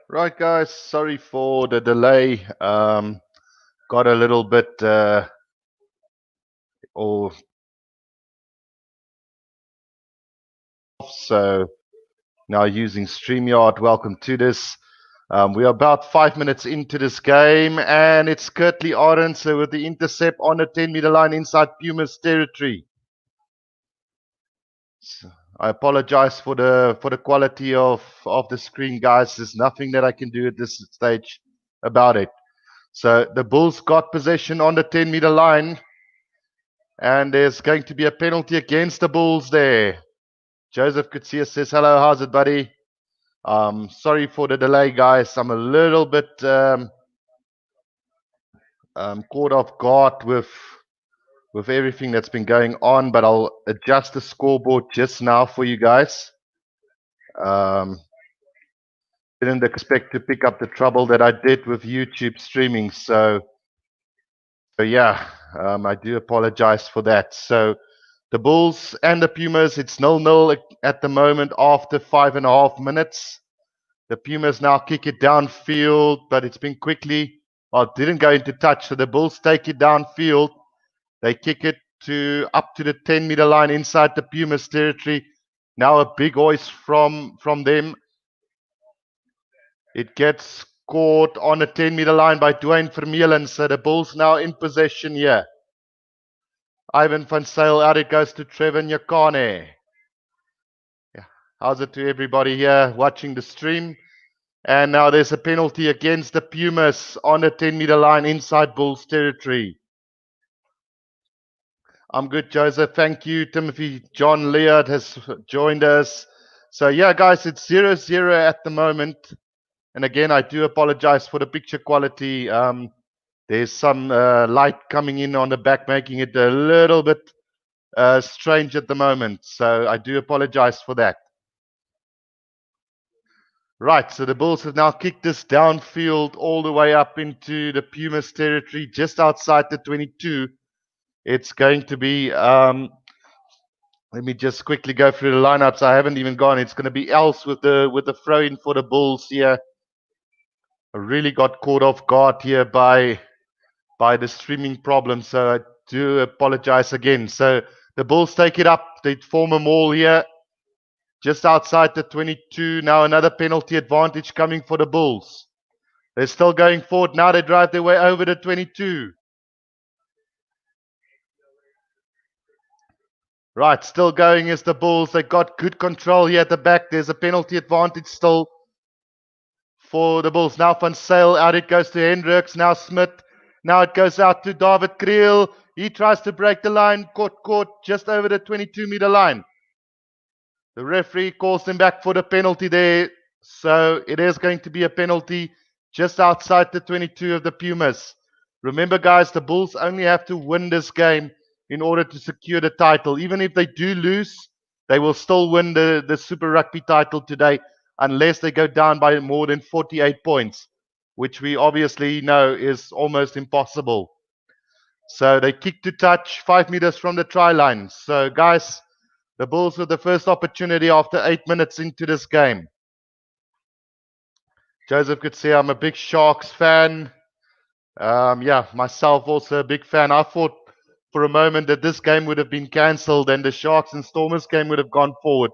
Right, guys. Sorry for the delay. Got a little bit off, so now using StreamYard. Welcome to this. We are about 5 minutes into this game, and it's Kurtley Arendse with the intercept on the 10-meter line inside Pumas territory. I apologize for the quality of the screen, guys. There's nothing that I can do at this stage about it. So the Bulls got possession on the 10-meter line. And there's going to be a penalty against the Bulls there. Joseph Kutsia says, hello, how's it, buddy? Sorry for the delay, guys. I'm a little bit caught off guard with everything that's been going on, but I'll adjust the scoreboard just now for you guys. Didn't expect to pick up the trouble that I did with YouTube streaming, so yeah, I do apologize for that. So the Bulls and the Pumas, it's 0-0 at the moment after 5.5 minutes. The Pumas now kick it downfield, but it's been quickly, it didn't go into touch. So the Bulls take it downfield. They kick it up to the 10-meter line inside the Pumas territory. Now a big hoist from them. It gets caught on the 10-meter line by Dwayne Vermeulen. So the Bulls now in possession here. Ivan van Sail, out it goes to Trevor Nyakane. Yeah. How's it to everybody here watching the stream? And now there's a penalty against the Pumas on the 10-meter line inside Bulls territory. I'm good, Joseph. Thank you. Timothy John Leard has joined us. So, yeah, guys, it's 0-0 at the moment. And again, I do apologize for the picture quality. There's some light coming in on the back, making it a little bit strange at the moment. So I do apologize for that. Right, so the Bulls have now kicked this downfield all the way up into the Pumas territory, just outside the 22. It's going to be, let me just quickly go through the lineups. I haven't even gone. It's going to be Else with the throw in for the Bulls here. I really got caught off guard here by the streaming problem, so I do apologize again. So the Bulls take it up. They form a maul here. Just outside the 22, now another penalty advantage coming for the Bulls. They're still going forward. Now they drive their way over the 22. Right, still going is the Bulls. They got good control here at the back. There's a penalty advantage still for the Bulls. Now Van Sail, out it goes to Hendricks. Now Smith. Now it goes out to David Kriel. He tries to break the line. Caught just over the 22-meter line. The referee calls them back for the penalty there. So it is going to be a penalty just outside the 22 of the Pumas. Remember, guys, the Bulls only have to win this game in order to secure the title. Even if they do lose, they will still win the Super Rugby title today unless they go down by more than 48 points, which we obviously know is almost impossible. So they kick to touch 5 meters from the try line. So, guys, the Bulls with the first opportunity after 8 minutes into this game. Joseph could say I'm a big Sharks fan. Yeah, myself also a big fan. I thought for a moment that this game would have been cancelled and the Sharks and Stormers game would have gone forward.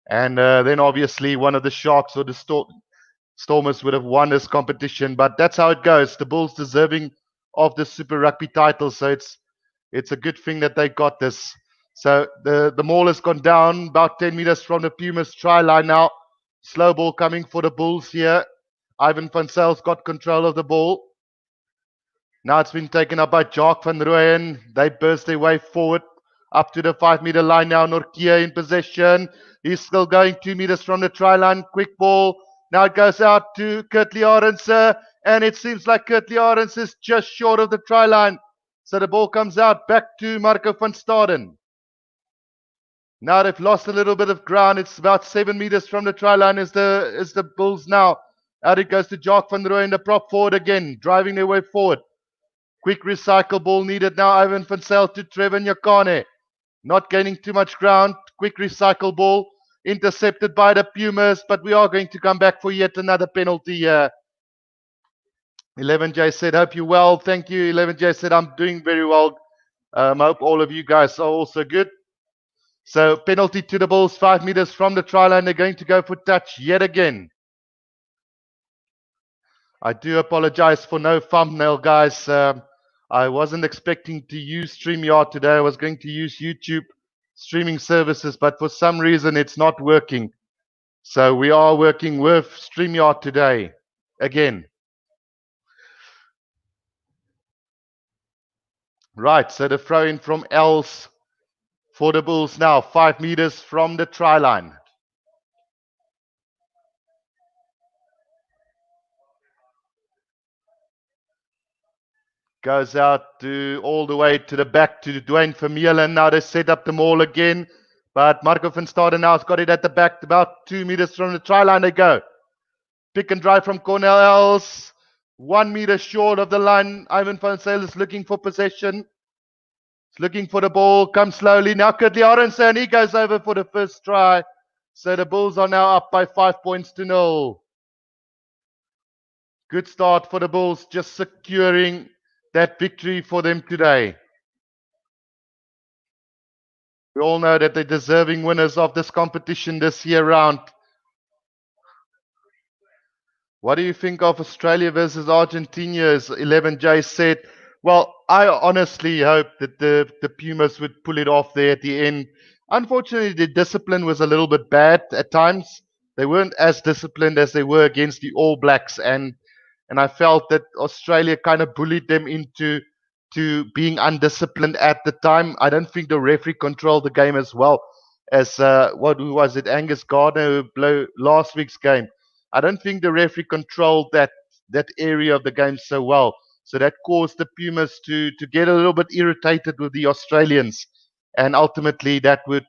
And then obviously one of the Sharks or the Stormers would have won this competition. But that's how it goes. The Bulls deserving of the Super Rugby title. So it's a good thing that they got this. So the maul has gone down about 10 meters from the Pumas try line now. Slow ball coming for the Bulls here. Ivan van Sail's got control of the ball. Now it's been taken up by Jacques van Rooyen. They burst their way forward up to the 5-meter line now. Norkia in possession. He's still going 2 meters from the try line. Quick ball. Now it goes out to Kurtley Arendse. And it seems like Kurtley Arendse is just short of the try line. So the ball comes out back to Marco van Staden. Now they've lost a little bit of ground. It's about 7 meters from the try line is the Bulls now. Out it goes to Jacques van Rooyen, the prop forward again, driving their way forward. Quick recycle ball needed now. Ivan van Sail to Trevor Nyakane. Not gaining too much ground. Quick recycle ball. intercepted by the Pumas, but we are going to come back for yet another penalty here. 11J said, hope you're well. Thank you. 11J said, I'm doing very well. Hope all of you guys are also good. So penalty to the Bulls, 5 meters from the try line. They're going to go for touch yet again. I do apologize for no thumbnail, guys. I wasn't expecting to use StreamYard today. I was going to use YouTube streaming services, but for some reason it's not working. So we are working with StreamYard today again. Right, so the throw in from Els for the Bulls now, 5 meters from the try line. Goes out to all the way to the back to Dwayne Vermeulen. Now they set up the maul again. But Marco van Staden now has got it at the back, about 2 meters from the try line they go. Pick and drive from Cornel Els. 1 meter short of the line. Ivan van Zyl is looking for possession. He's looking for the ball. Comes slowly. Now Kurtley Arendse, and he goes over for the first try. So the Bulls are now up by 5 points to 0. Good start for the Bulls, just securing that victory for them today. We all know that they're deserving winners of this competition this year round. What do you think of Australia versus Argentina? As 11J said, well, I honestly hope that the Pumas would pull it off there at the end. Unfortunately, the discipline was a little bit bad at times. They weren't as disciplined as they were against the All Blacks, and I felt that Australia kind of bullied them into being undisciplined at the time. I don't think the referee controlled the game as well as who was it? Angus Gardner who blew last week's game. I don't think the referee controlled that area of the game so well. So that caused the Pumas to get a little bit irritated with the Australians, and ultimately that would,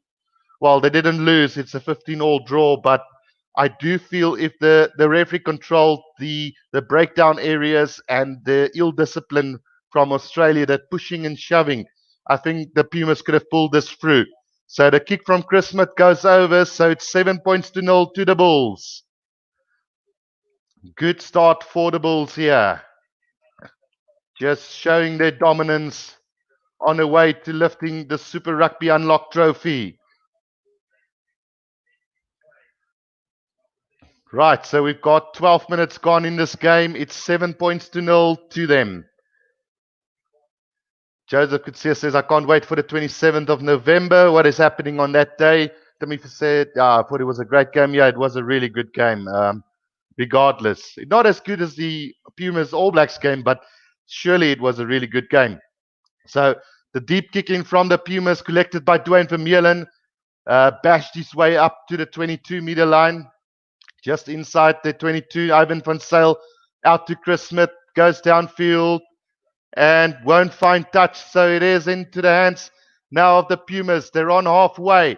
well, they didn't lose. It's a 15-all draw, but I do feel if the referee controlled the breakdown areas and the ill discipline from Australia, that pushing and shoving, I think the Pumas could have pulled this through. So the kick from Chris Smith goes over, so it's 7 points to 0 to the Bulls. Good start for the Bulls here. Just showing their dominance on the way to lifting the Super Rugby Unlocked trophy. Right, so we've got 12 minutes gone in this game. It's 7 points to 0 to them. Joseph Kutsia says, I can't wait for the 27th of November. What is happening on that day? Tamifa said, I thought it was a great game. Yeah, it was a really good game. Regardless, not as good as the Pumas All Blacks game, but surely it was a really good game. So the deep kick in from the Pumas, collected by Dwayne Vermeulen, bashed his way up to the 22-meter line. Just inside the 22, Ivan van Zyl out to Chris Smith, goes downfield and won't find touch. So it is into the hands now of the Pumas. They're on halfway.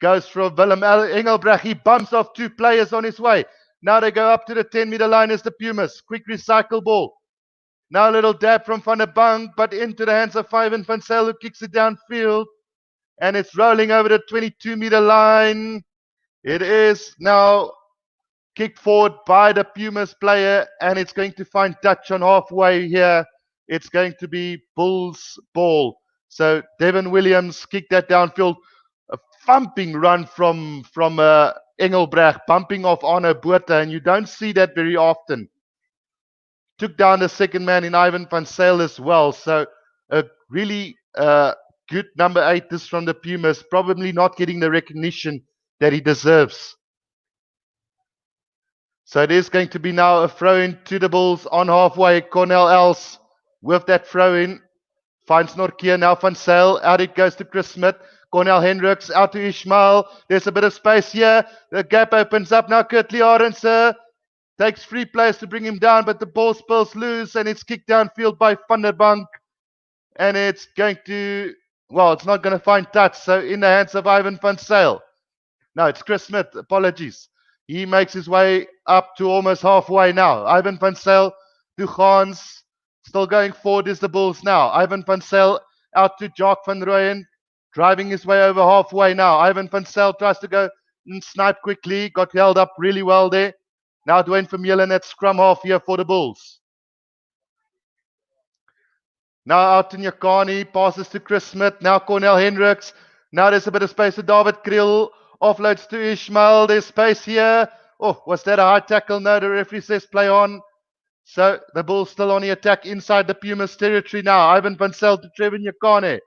Goes for Willem Engelbrecht. He bumps off 2 players on his way. Now they go up to the 10-meter line as the Pumas. Quick recycle ball. Now a little dab from Van der Bank, but into the hands of Ivan van Zyl, who kicks it downfield. And it's rolling over the 22-meter line. It is now kicked forward by the Pumas player, and it's going to find touch on halfway here. It's going to be Bulls ball. So Devin Williams kicked that downfield. A thumping run from Engelbrecht, bumping off Arno Botha, and you don't see that very often. Took down the second man in Ivan van Zyl as well. So a really good number 8 this from the Pumas, probably not getting the recognition that he deserves. So it is going to be now a throw-in to the Bulls on halfway. Cornel Els with that throw-in. Finds Nortje, now Van Zyl. Out it goes to Chris Smith. Cornel Hendricks out to Ishmael. There's a bit of space here. The gap opens up now. Kurtley Arendse takes 3 players to bring him down, but the ball spills loose and it's kicked downfield by Van der Bank. And it's going to, well, it's not going to find touch. So in the hands of Ivan van Zyl. No, it's Chris Smith. Apologies. He makes his way up to almost halfway now. Ivan van Zyl to Gans. Still going forward is the Bulls now. Ivan van Zyl out to Jacques van Rooyen. Driving his way over halfway now. Ivan van Zyl tries to go sniped quickly, got held up really well there. Now Dwayne Vermeulen at scrum half here for the Bulls. Now out to Nyakani, passes to Chris Smith. Now Cornel Hendricks. Now there's a bit of space to David Kriel. Offloads to Ishmael. There's space here. Oh, was that a high tackle? No, the referee says play on. So the Bulls still on the attack inside the Pumas territory now. Ivan Van Zyl to Trevor Nyakane.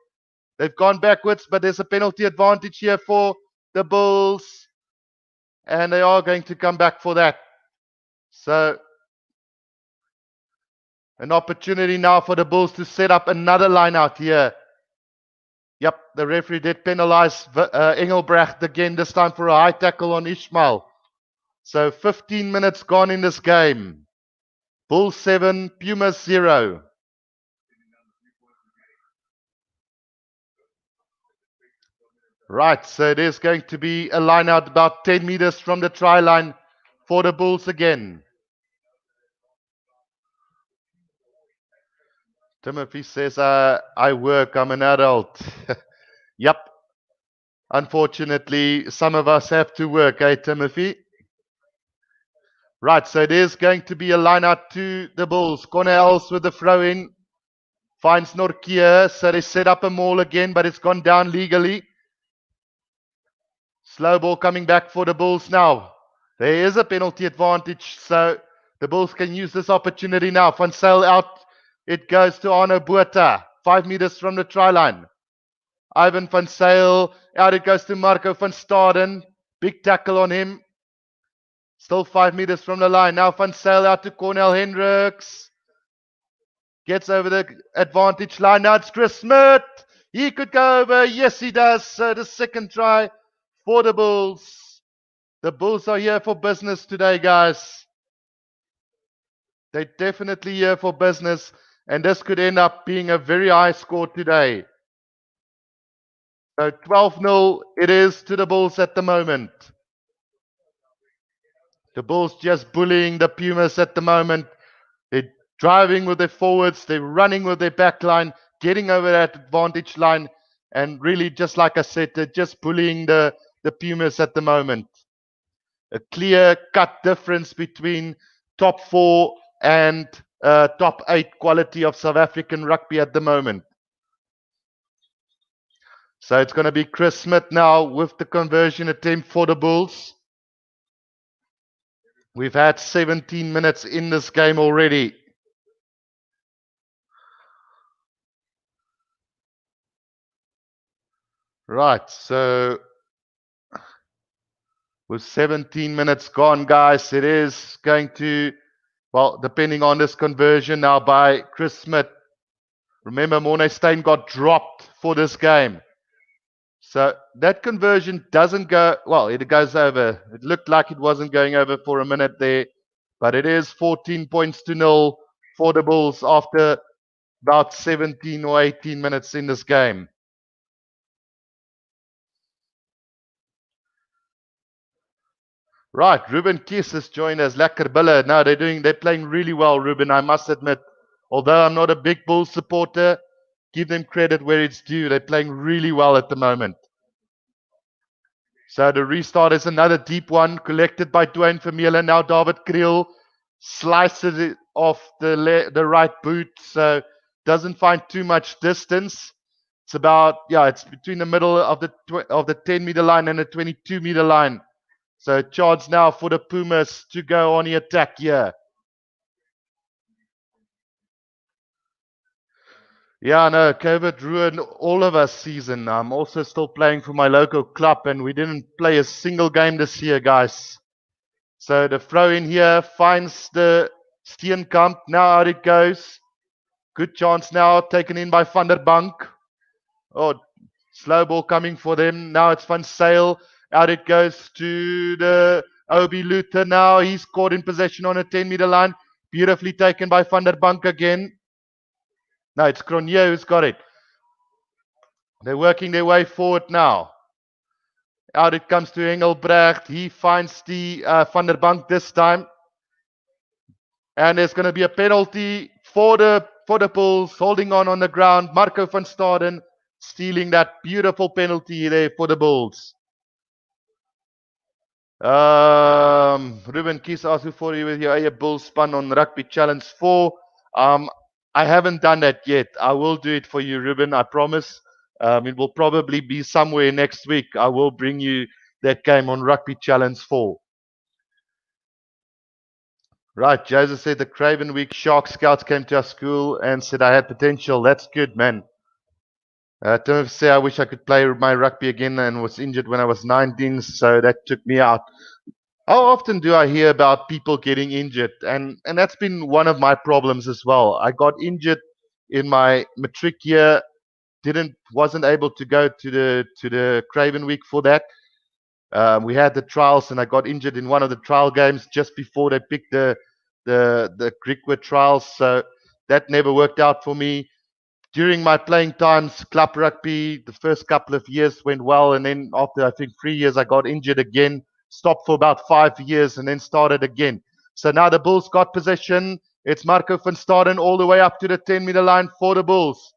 They've gone backwards, but there's a penalty advantage here for the Bulls. And they are going to come back for that. So an opportunity now for the Bulls to set up another line out here. Yep, the referee did penalize Engelbrecht again, this time for a high tackle on Ishmael. So 15 minutes gone in this game. Bulls 7, Pumas 0. Right, so it is going to be a line out about 10 meters from the try line for the Bulls again. Timothy says, I work, I'm an adult. Yep. Unfortunately, some of us have to work, eh, Timothy? Right, so it is going to be a line out to the Bulls. Cornels with the throw in. Finds Norkia, so they set up a maul again, but it's gone down legally. Slow ball coming back for the Bulls now. There is a penalty advantage, so the Bulls can use this opportunity now. Van Zyl out. It goes to Arno Botha, 5 meters from the try line. Ivan Van Zyl, out it goes to Marco van Staden. Big tackle on him. Still 5 meters from the line. Now Van Zyl out to Cornel Hendricks. Gets over the advantage line. Now it's Chris Smith. He could go over. Yes, he does. So the second try for the Bulls. The Bulls are here for business today, guys. They're definitely here for business. And this could end up being a very high score today. So 12-0 it is to the Bulls at the moment. The Bulls just bullying the Pumas at the moment. They're driving with their forwards. They're running with their back line, getting over that advantage line. And really, just like I said, they're just bullying the Pumas at the moment. A clear-cut difference between top 4 and top 8 quality of South African rugby at the moment. So it's going to be Chris Smith now with the conversion attempt for the Bulls. We've had 17 minutes in this game already. Right, so with 17 minutes gone, guys, it is going to, well, depending on this conversion now by Chris Smith. Remember, Morne Steyn got dropped for this game. So that conversion doesn't go, well, it goes over. It looked like it wasn't going over for a minute there, but it is 14 points to 0 for the Bulls after about 17 or 18 minutes in this game. Right, Ruben Kies has joined us. Lekker Bulle. No, they're playing really well, Ruben, I must admit. Although I'm not a big Bulls supporter, give them credit where it's due. They're playing really well at the moment. So the restart is another deep one, collected by Dwayne Vermeulen. Now David Kriel slices it off the right boot, so doesn't find too much distance. It's about, it's between the middle of the 10-meter line and the 22-meter line. So charge now for the Pumas to go on the attack here. Yeah, no, COVID ruined all of us season. I'm also still playing for my local club, and we didn't play a single game this year, guys. So the throw in here finds the Steenkamp. Now out it goes. Good chance now, taken in by Van der Bank. Oh, slow ball coming for them. Now it's Van Zyl. Out it goes to the Obi Luther now. He's caught in possession on a 10-meter line. Beautifully taken by Van der Bank again. No, it's Cronje who's got it. They're working their way forward now. Out it comes to Engelbrecht. He finds the Van der Bank this time. And there's going to be a penalty for the Bulls, holding on the ground. Marco van Staden stealing that beautiful penalty there for the Bulls. Ruben Kies asked before you with your Aya Bull spun on Rugby Challenge 4. I haven't done that yet. I will do it for you, Ruben. I promise. It will probably be somewhere next week. I will bring you that game on Rugby Challenge 4. Right, Joseph said the Craven Week Shark Scouts came to our school and said I had potential. That's good, man. Tim say I wish I could play my rugby again and was injured when I was 19, so that took me out. How often do I hear about people getting injured? And that's been one of my problems as well. I got injured in my matric year, wasn't able to go to the Craven Week for that. We had the trials, and I got injured in one of the trial games just before they picked the Greekwood trials. So that never worked out for me. During my playing times, club rugby, the first couple of years went well, and then after I think 3 years, I got injured again. Stopped for about 5 years, and then started again. So now the Bulls got possession. It's Marco van Staden all the way up to the 10-meter line for the Bulls.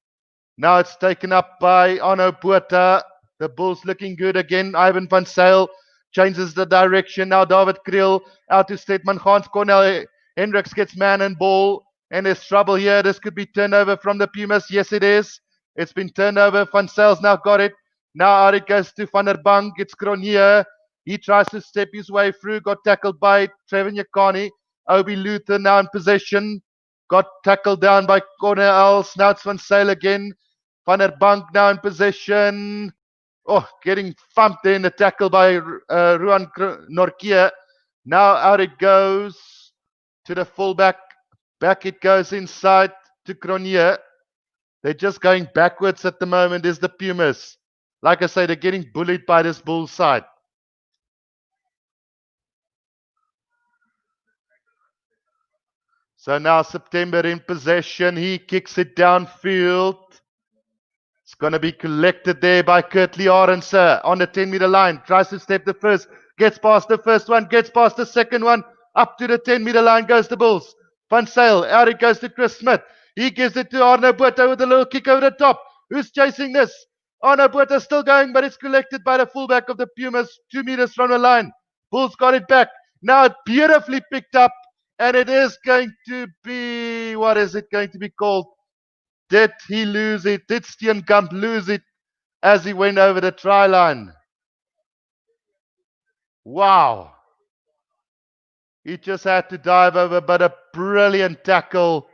Now it's taken up by Arno Botha. The Bulls looking good again. Ivan van Sail changes the direction. Now David Kriel out to Stedman Gans. Cornel Hendricks gets man and ball. And there's trouble here. This could be turnover from the Pumas. Yes, it is. It's been turned over. Van Sail's now got it. Now out it goes to Van der Bank. It's Cronje. He tries to step his way through. Got tackled by Trevor Nyakani. Obi Luther now in possession. Got tackled down by Cornel Els. Now it's Van Sail again. Van der Bank now in possession. Oh, getting thumped there in the tackle by Ruan Norkia. Now out it goes to the fullback. Back it goes inside to Cronje. They're just going backwards at the moment, is the Pumas. Like I say, they're getting bullied by this Bull side. So now September in possession. He kicks it downfield. It's going to be collected there by Kurtley Arendse on the 10-meter line. Tries to step the first. Gets past the first one. Gets past the second one. Up to the 10-meter line goes the Bulls. Van Sail. Out it goes to Chris Smith. He gives it to Arno Botha with a little kick over the top. Who's chasing this? Arno Botha still going, but it's collected by the fullback of the Pumas 2 meters from the line. Bulls got it back. Now it's beautifully picked up. And it is going to be, what is it going to be called? Did he lose it? Did Steenkamp lose it as he went over the try line? Wow. He just had to dive over, but a brilliant tackle.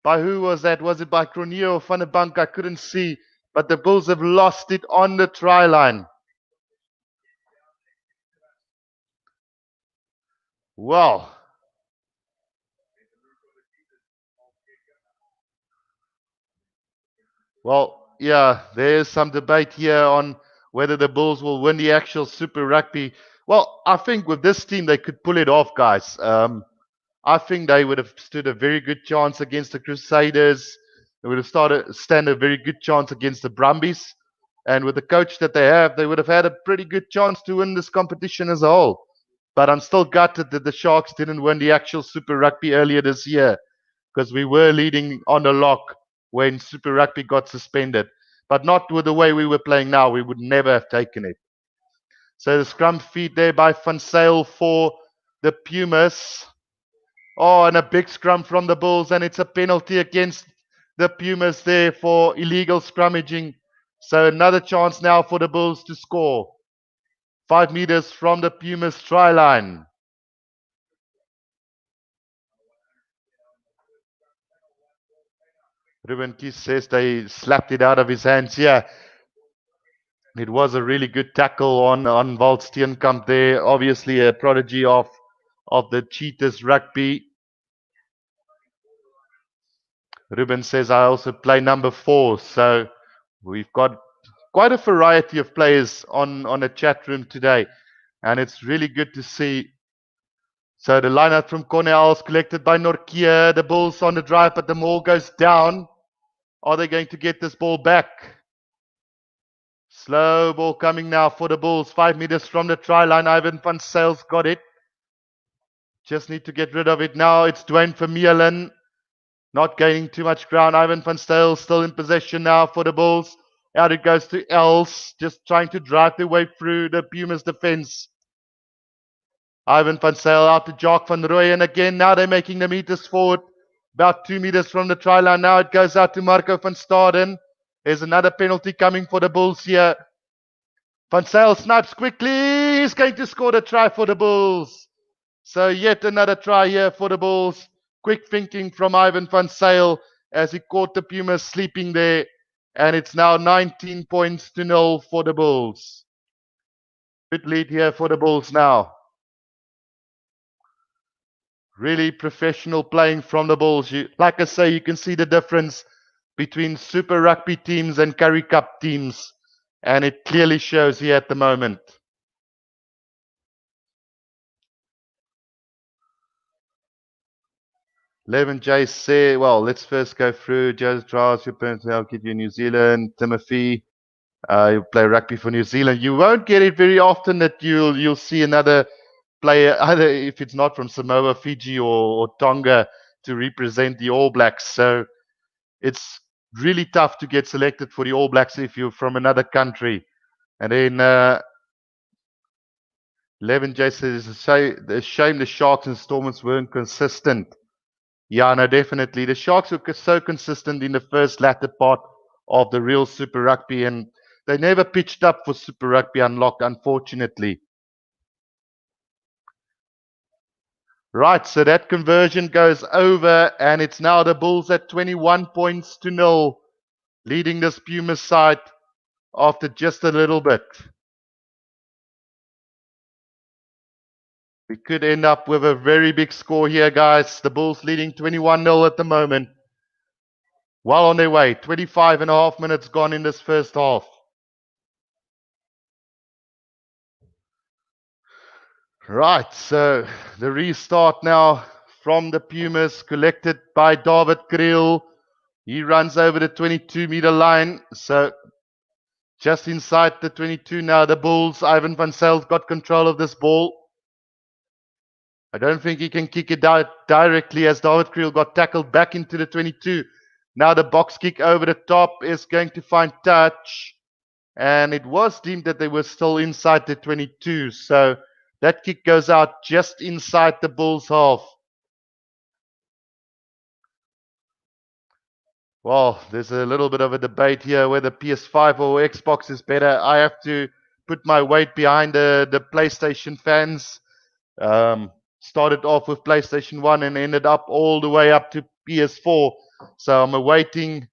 By who was that? Was it by Cronje or Van der Bank? I couldn't see. But the Bulls have lost it on the try line. Wow. Well, yeah, there's some debate here on whether the Bulls will win the actual Super Rugby. Well, I think with this team, they could pull it off, guys. I think they would have stood a very good chance against the Crusaders. They would have stand a very good chance against the Brumbies. And with the coach that they have, they would have had a pretty good chance to win this competition as a whole. But I'm still gutted that the Sharks didn't win the actual Super Rugby earlier this year, because we were leading on the lock when Super Rugby got suspended. But not with the way we were playing now. We would never have taken it. So the scrum feed there by Van Sail for the Pumas. Oh, and a big scrum from the Bulls, and it's a penalty against the Pumas there for illegal scrummaging. So another chance now for the Bulls to score. 5 meters from the Pumas try line. Ruben Kies says they slapped it out of his hands. Yeah, it was a really good tackle on Walt Steenkamp there. Obviously a prodigy of the Cheetahs rugby. Ruben says I also play number 4. So we've got quite a variety of players on the chat room today. And it's really good to see. So the lineup from Cornell is collected by Norkia. The Bulls on the drive, but the ball goes down. Are they going to get this ball back? Slow ball coming now for the Bulls. 5 meters from the try line. Ivan van Sail's got it. Just need to get rid of it now. It's Dwayne Vermeulen. Not gaining too much ground. Ivan van Sail still in possession now for the Bulls. Out it goes to Els. Just trying to drive their way through the Pumas defense. Ivan van Zyl out to Jacques van Rooyen again. Now they're making the meters forward. About 2 meters from the try line. Now it goes out to Marco van Staden. There's another penalty coming for the Bulls here. Van Zyl snipes quickly. He's going to score the try for the Bulls. So yet another try here for the Bulls. Quick thinking from Ivan van Zyl as he caught the Pumas sleeping there. And it's now 19 points to 0 for the Bulls. Good lead here for the Bulls now. Really professional playing from the Bulls. Like I say, you can see the difference between Super Rugby teams and Currie Cup teams. And it clearly shows here at the moment. Levin J say, well, let's first go through. Joseph Trials, your parents will give you New Zealand. Timothy, you play rugby for New Zealand. You won't get it very often that you'll see another player, either if it's not from Samoa, Fiji, or Tonga, to represent the All Blacks. So it's really tough to get selected for the All Blacks if you're from another country. And then Levin J says, it's a shame the Sharks and Stormers weren't consistent. Yeah, no, definitely. The Sharks were so consistent in the first latter part of the real Super Rugby, and they never pitched up for Super Rugby Unlocked, unfortunately. Right, so that conversion goes over, and it's now the Bulls at 21 points to 0, leading this Pumas side after just a little bit. We could end up with a very big score here, guys. The Bulls leading 21-0 at the moment. Well on their way. 25 and a half minutes gone in this first half. Right, so the restart now from the Pumas, collected by David Kriel. He runs over the 22-meter line. So just inside the 22 now, the Bulls. Ivan van Zyl's got control of this ball. I don't think he can kick it out directly as David Kriel got tackled back into the 22. Now the box kick over the top is going to find touch. And it was deemed that they were still inside the 22. So that kick goes out just inside the Bulls' half. Well, there's a little bit of a debate here whether PS5 or Xbox is better. I have to put my weight behind the PlayStation fans. Started off with PlayStation 1 and ended up all the way up to PS4. So I'm awaiting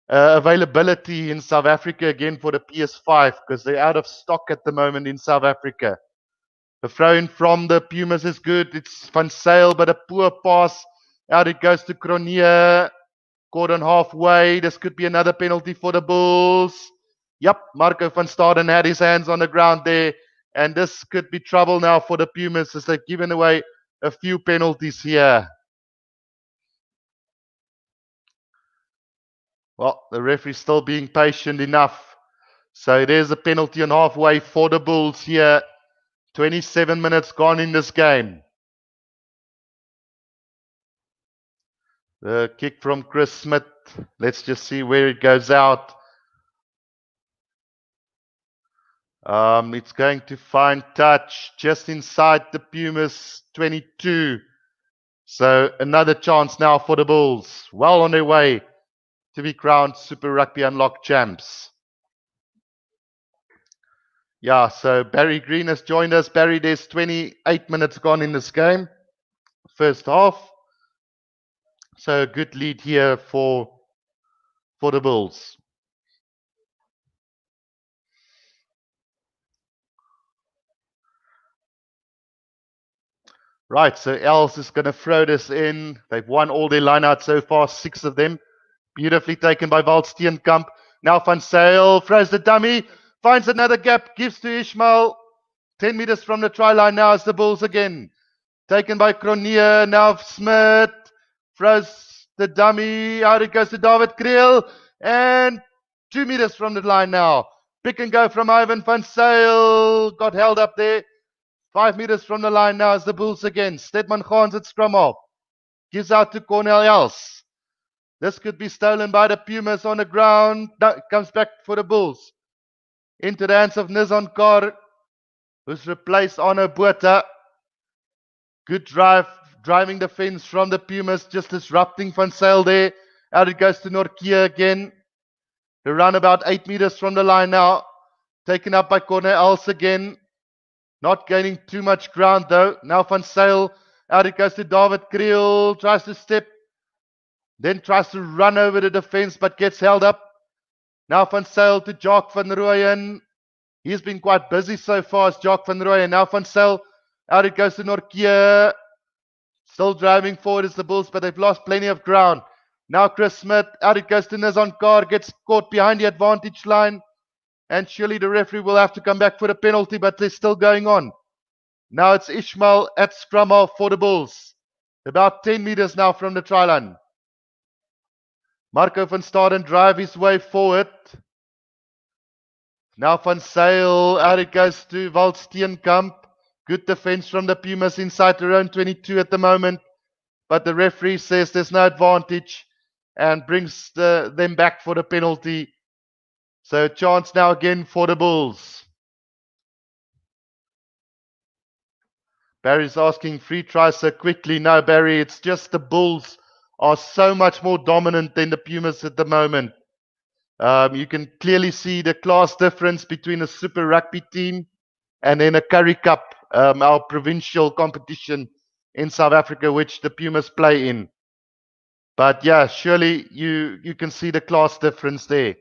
availability in South Africa again for the PS5 because they're out of stock at the moment in South Africa. The throw in from the Pumas is good. It's Van Zyl, but a poor pass. Out it goes to Cronje. Caught on halfway. This could be another penalty for the Bulls. Yep, Marco van Staden had his hands on the ground there. And this could be trouble now for the Pumas as they've given away a few penalties here. Well, the referee's still being patient enough. So there's a penalty on halfway for the Bulls here. 27 minutes gone in this game. The kick from Chris Smith. Let's just see where it goes out. It's going to find touch just inside the Pumas 22. So another chance now for the Bulls. Well on their way to be crowned Super Rugby Unlocked champs. Yeah, so Barry Green has joined us. Barry, there's 28 minutes gone in this game. First half. So a good lead here for the Bulls. Right, so Els is going to throw this in. They've won all their lineouts so far, 6 of them. Beautifully taken by Walt Steenkamp. Now Van Zyl throws the dummy, finds another gap, gives to Ishmael. 10 meters from the try line now is the Bulls again. Taken by Cronje, now Smith throws the dummy. Out it goes to David Kriel. And 2 meters from the line now. Pick and go from Ivan van Zyl. Got held up there. 5 meters from the line now is the Bulls again. Stedman Gans at scrum off. Gives out to Cornel Els. This could be stolen by the Pumas on the ground. No, comes back for the Bulls. Into the hands of Nizon Kar, who's replaced Arno Botha. Good driving defense from the Pumas, just disrupting Van Zyl there. Out it goes to Nortje again. They run about 8 meters from the line now. Taken up by Corne Els again. Not gaining too much ground though. Now Van Zyl. Out it goes to David Kriel. Tries to step. Then tries to run over the defense but gets held up. Now Van Zyl to Jock van Rooyen. He's been quite busy so far as Jock van Rooyen. Now Van Zyl. Out it goes to Nortje. Still driving forward as the Bulls, but they've lost plenty of ground. Now Chris Smith. Out it goes to Nizan Carr. Gets caught behind the advantage line. And surely the referee will have to come back for the penalty, but they're still going on. Now it's Ishmael at scrum half for the Bulls. About 10 meters now from the try line. Marco van Staden drive his way forward. Now Van Zyl, out it goes to Walt Steenkamp. Good defense from the Pumas inside their own 22 at the moment. But the referee says there's no advantage and brings them back for the penalty. So chance now again for the Bulls. Barry's asking free tries so quickly. No, Barry, it's just the Bulls are so much more dominant than the Pumas at the moment. You can clearly see the class difference between a Super Rugby team and then a Currie Cup, our provincial competition in South Africa, which the Pumas play in. But yeah, surely you can see the class difference there.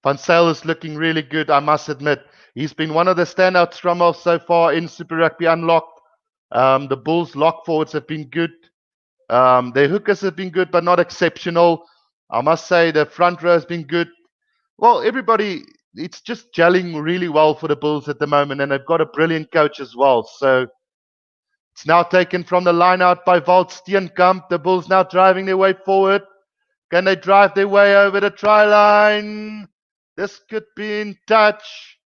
Van Zyl is looking really good, I must admit. He's been one of the standout scrum halves so far in Super Rugby Unlocked. The Bulls' lock forwards have been good. Their hookers have been good, but not exceptional. I must say the front row has been good. Well, everybody, it's just gelling really well for the Bulls at the moment, and they've got a brilliant coach as well. So it's now taken from the line out by Walt Steenkamp. The Bulls now driving their way forward. Can they drive their way over the try line? This could be in touch.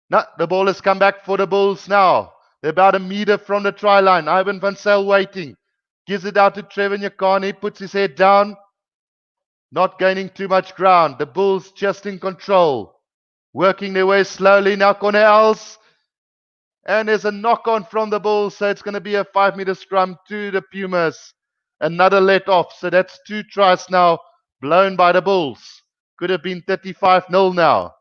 No, the ball has come back for the Bulls now. They're about a meter from the try line. Ivan Van Zyl waiting. Gives it out to Trevor Nyakane. Puts his head down. Not gaining too much ground. The Bulls just in control. Working their way slowly. Now Corne Els. And there's a knock on from the Bulls. So it's going to be a 5-meter scrum to the Pumas. Another let off. So that's 2 tries now blown by the Bulls. Could have been 35-0 now.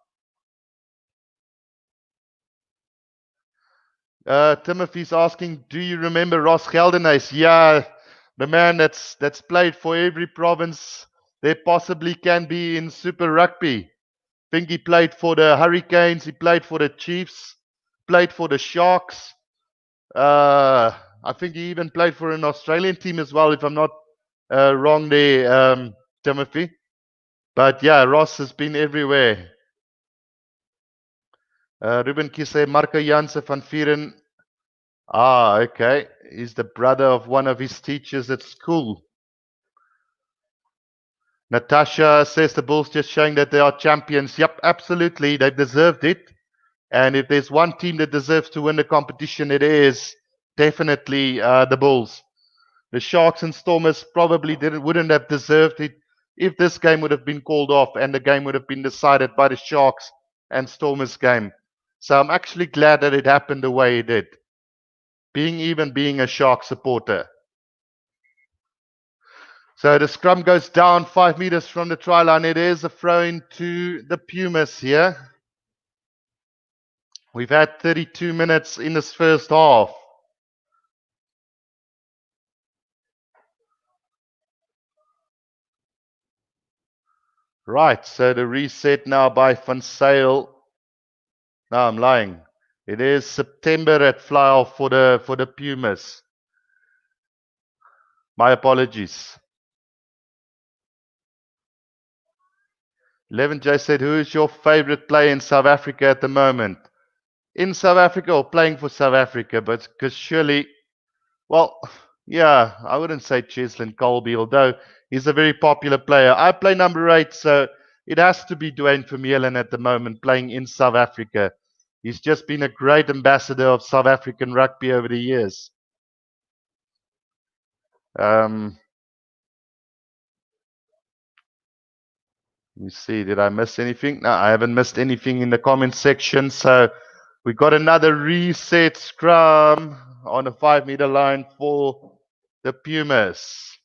Timothy's asking, do you remember Ross Geldenhuys? Yeah, the man that's played for every province there possibly can be in Super Rugby. I think he played for the Hurricanes, he played for the Chiefs, played for the Sharks. I think he even played for an Australian team as well, if I'm not wrong there, Timothy. But yeah, Ross has been everywhere. Ruben Kisse, Marco Janse van Vieren. Ah, okay. He's the brother of one of his teachers at school. Natasha says the Bulls just showing that they are champions. Yep, absolutely. They've deserved it. And if there's one team that deserves to win the competition, it is definitely the Bulls. The Sharks and Stormers probably wouldn't have deserved it if this game would have been called off and the game would have been decided by the Sharks and Stormers game. So I'm actually glad that it happened the way it did. Being a Shark supporter. So the scrum goes down 5 meters from the try line. It is a throw-in to the Pumas here. We've had 32 minutes in this first half. Right, so the reset now by Van Zyl. No, I'm lying. It is September at fly-off for the Pumas. My apologies. 11J said, who is your favorite player in South Africa at the moment? In South Africa or playing for South Africa? But because surely, well, yeah, I wouldn't say Cheslin Colby, although he's a very popular player. I play number 8, so it has to be Dwayne Vermeulen at the moment playing in South Africa. He's just been a great ambassador of South African rugby over the years. Let me see, did I miss anything? No, I haven't missed anything in the comments section. So We got another reset scrum on a 5-meter line for the Pumas.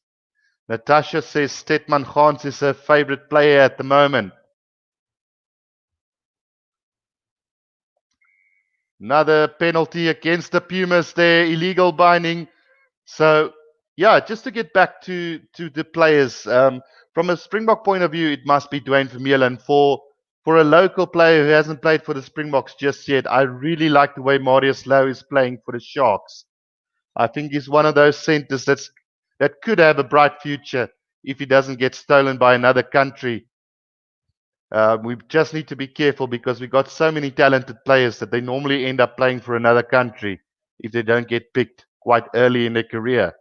Natasha says Stetman Gans is her favorite player at the moment. Another penalty against the Pumas there, illegal binding. So, yeah, just to get back to the players, from a Springbok point of view, it must be Dwayne Vermeulen. For a local player who hasn't played for the Springboks just yet, I really like the way Marius Louw is playing for the Sharks. I think he's one of those centers that could have a bright future if he doesn't get stolen by another country. We just need to be careful because we got so many talented players that they normally end up playing for another country if they don't get picked quite early in their career.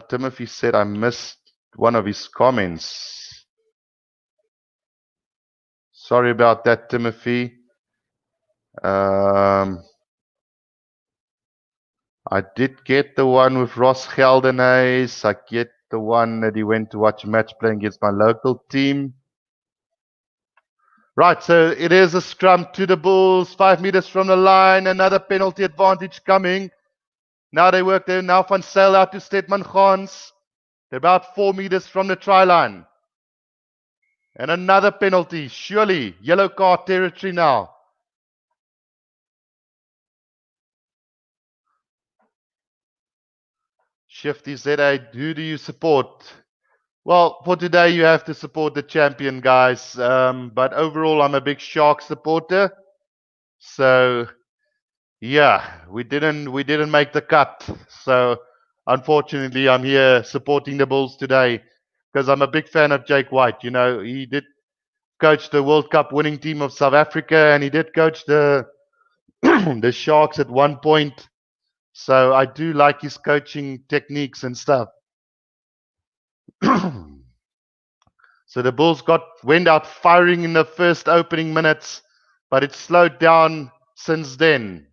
Timothy said I missed one of his comments. Sorry about that, Timothy. I did get the one with Ross Geldenhuys. I get the one that he went to watch a match playing against my local team. Right, so it is a scrum to the Bulls, 5 meters from the line. Another penalty advantage coming. Now they work there. Now Van Zyl out to Stetman Gans. They're about 4 meters from the try line. And another penalty. Surely yellow card territory now. Shifty ZA, who do you support? Well, for today you have to support the champion, guys. But overall, I'm a big Shark supporter. So yeah, we didn't make the cut. So unfortunately, I'm here supporting the Bulls today because I'm a big fan of Jake White. You know, he did coach the World Cup winning team of South Africa, and he did coach the the Sharks at one point. So I do like his coaching techniques and stuff. So the Bulls went out firing in the first opening minutes, but it slowed down since then.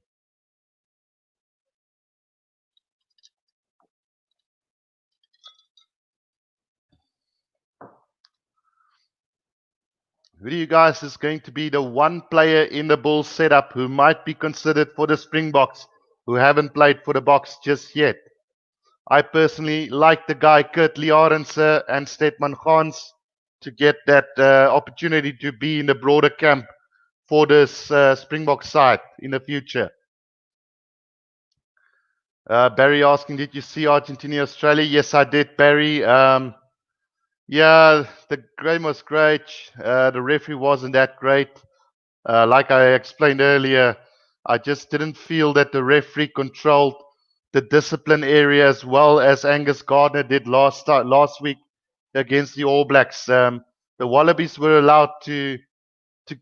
Who do you guys is going to be the one player in the Bulls setup who might be considered for the Springboks who haven't played for the Boks just yet? I personally like the guy Kurt Liarense and Stetman Gans to get that opportunity to be in the broader camp for this Springbok side in the future. Barry asking, did you see Argentina Australia? Yes, I did, Barry. Yeah, the game was great. The referee wasn't that great. Like I explained earlier, I just didn't feel that the referee controlled the discipline area as well as Angus Gardner did last week against the All Blacks. The Wallabies were allowed to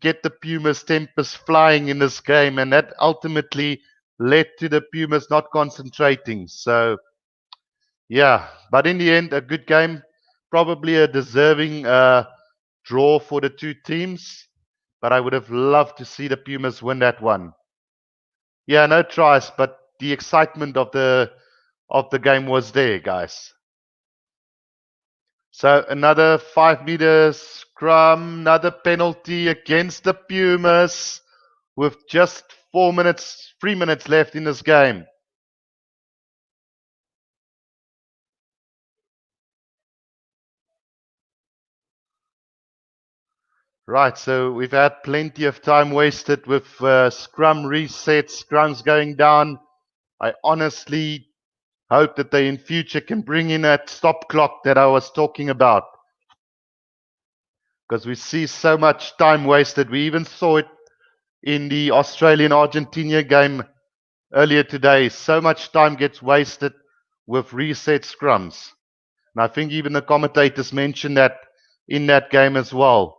get the Pumas' tempers flying in this game, and that ultimately led to the Pumas not concentrating. So, yeah, but in the end, a good game, probably a deserving draw for the two teams. But I would have loved to see the Pumas win that one. Yeah, no tries, but the excitement of the game was there, guys. So another 5-meter scrum, another penalty against the Pumas with just 3 minutes left in this game. Right, so we've had plenty of time wasted with scrum resets, scrums going down. I honestly hope that they in future can bring in that stop clock that I was talking about. Because we see so much time wasted. We even saw it in the Australian-Argentina game earlier today. So much time gets wasted with reset scrums. And I think even the commentators mentioned that in that game as well.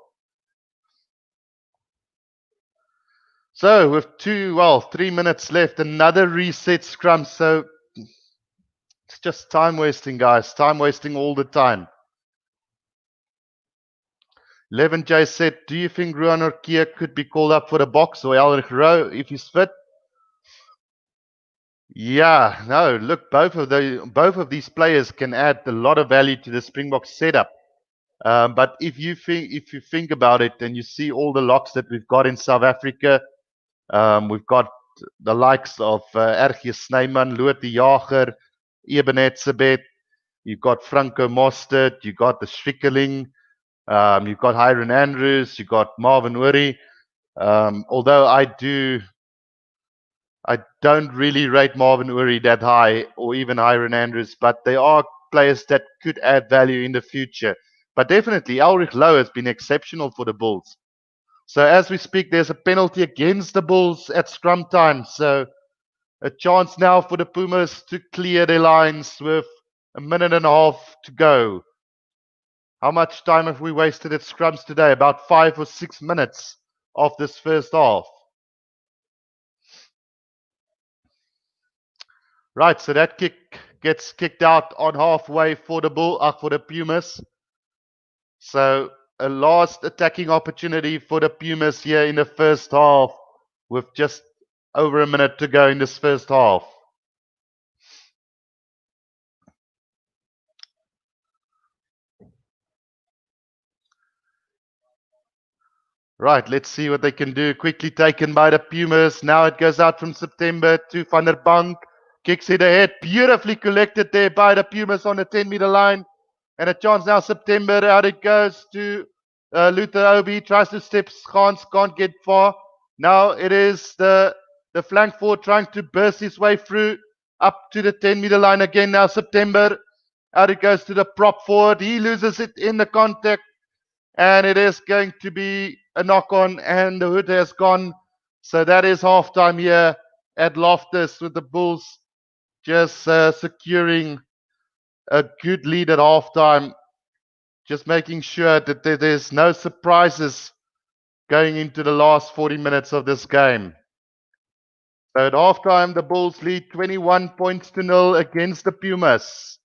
So with 3 minutes left, another reset scrum. So it's just time wasting, guys. Time wasting all the time. 11J said, do you think Ruan Orkia could be called up for the Boks or Elrich Rowe if he's fit? Yeah, no, look, both of these players can add a lot of value to the Springboks setup. But if you think about it and you see all the locks that we've got in South Africa, we've got the likes of Ergie Snyman, Loot de Jager, Ebenet Sebet, you've got Franco Mostert, you've got the Schwickeling, you've got Hiron Andrews, you've got Marvin Worry. Although I don't really rate Marvin Uri that high or even Iron Andrews, but they are players that could add value in the future. But definitely, Ulrich Lowe has been exceptional for the Bulls. So as we speak, there's a penalty against the Bulls at scrum time. So a chance now for the Pumas to clear their lines with a minute and a half to go. How much time have we wasted at scrums today? About 5 or 6 minutes of this first half. Right, so that kick gets kicked out on halfway for for the Pumas. So a last attacking opportunity for the Pumas here in the first half, with just over a minute to go in this first half. Right, let's see what they can do. Quickly taken by the Pumas. Now it goes out from September to Van der Bank. Kicks it ahead. Beautifully collected there by the Pumas on the 10-meter line. And a chance now, September. Out it goes to Luther Obi. Tries to step. Can't get far. Now it is the flank forward trying to burst his way through up to the 10-meter line again. Now September. Out it goes to the prop forward. He loses it in the contact. And it is going to be a knock on, and the hood has gone. So that is halftime here at Loftus, with the Bulls just securing a good lead at halftime, just making sure that there's no surprises going into the last 40 minutes of this game. So at halftime, the Bulls lead 21 points to nil against the Pumas.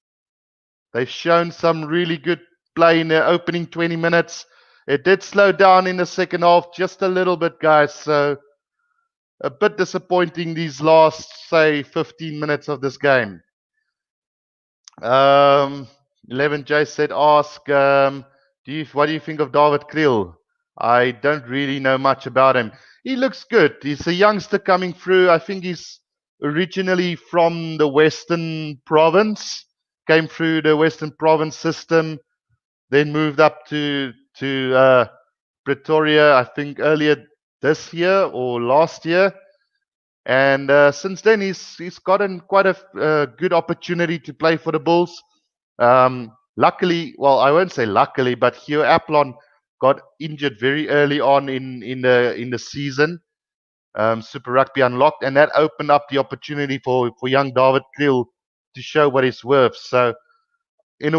They've shown some really good play in their opening 20 minutes. It did slow down in the second half just a little bit, guys. So a bit disappointing these last, say, 15 minutes of this game. 11J said, ask, what do you think of David Kriel? I don't really know much about him. He looks good. He's a youngster coming through. I think he's originally from the Western Province, came through the Western Province system, then moved up to Pretoria, I think earlier this year or last year. And since then, he's gotten quite a good opportunity to play for the Bulls. Luckily, well, I won't say luckily, but Hugh Aplon got injured very early on in the season. Super Rugby unlocked, and that opened up the opportunity for young David Kriel to show what he's worth. So, on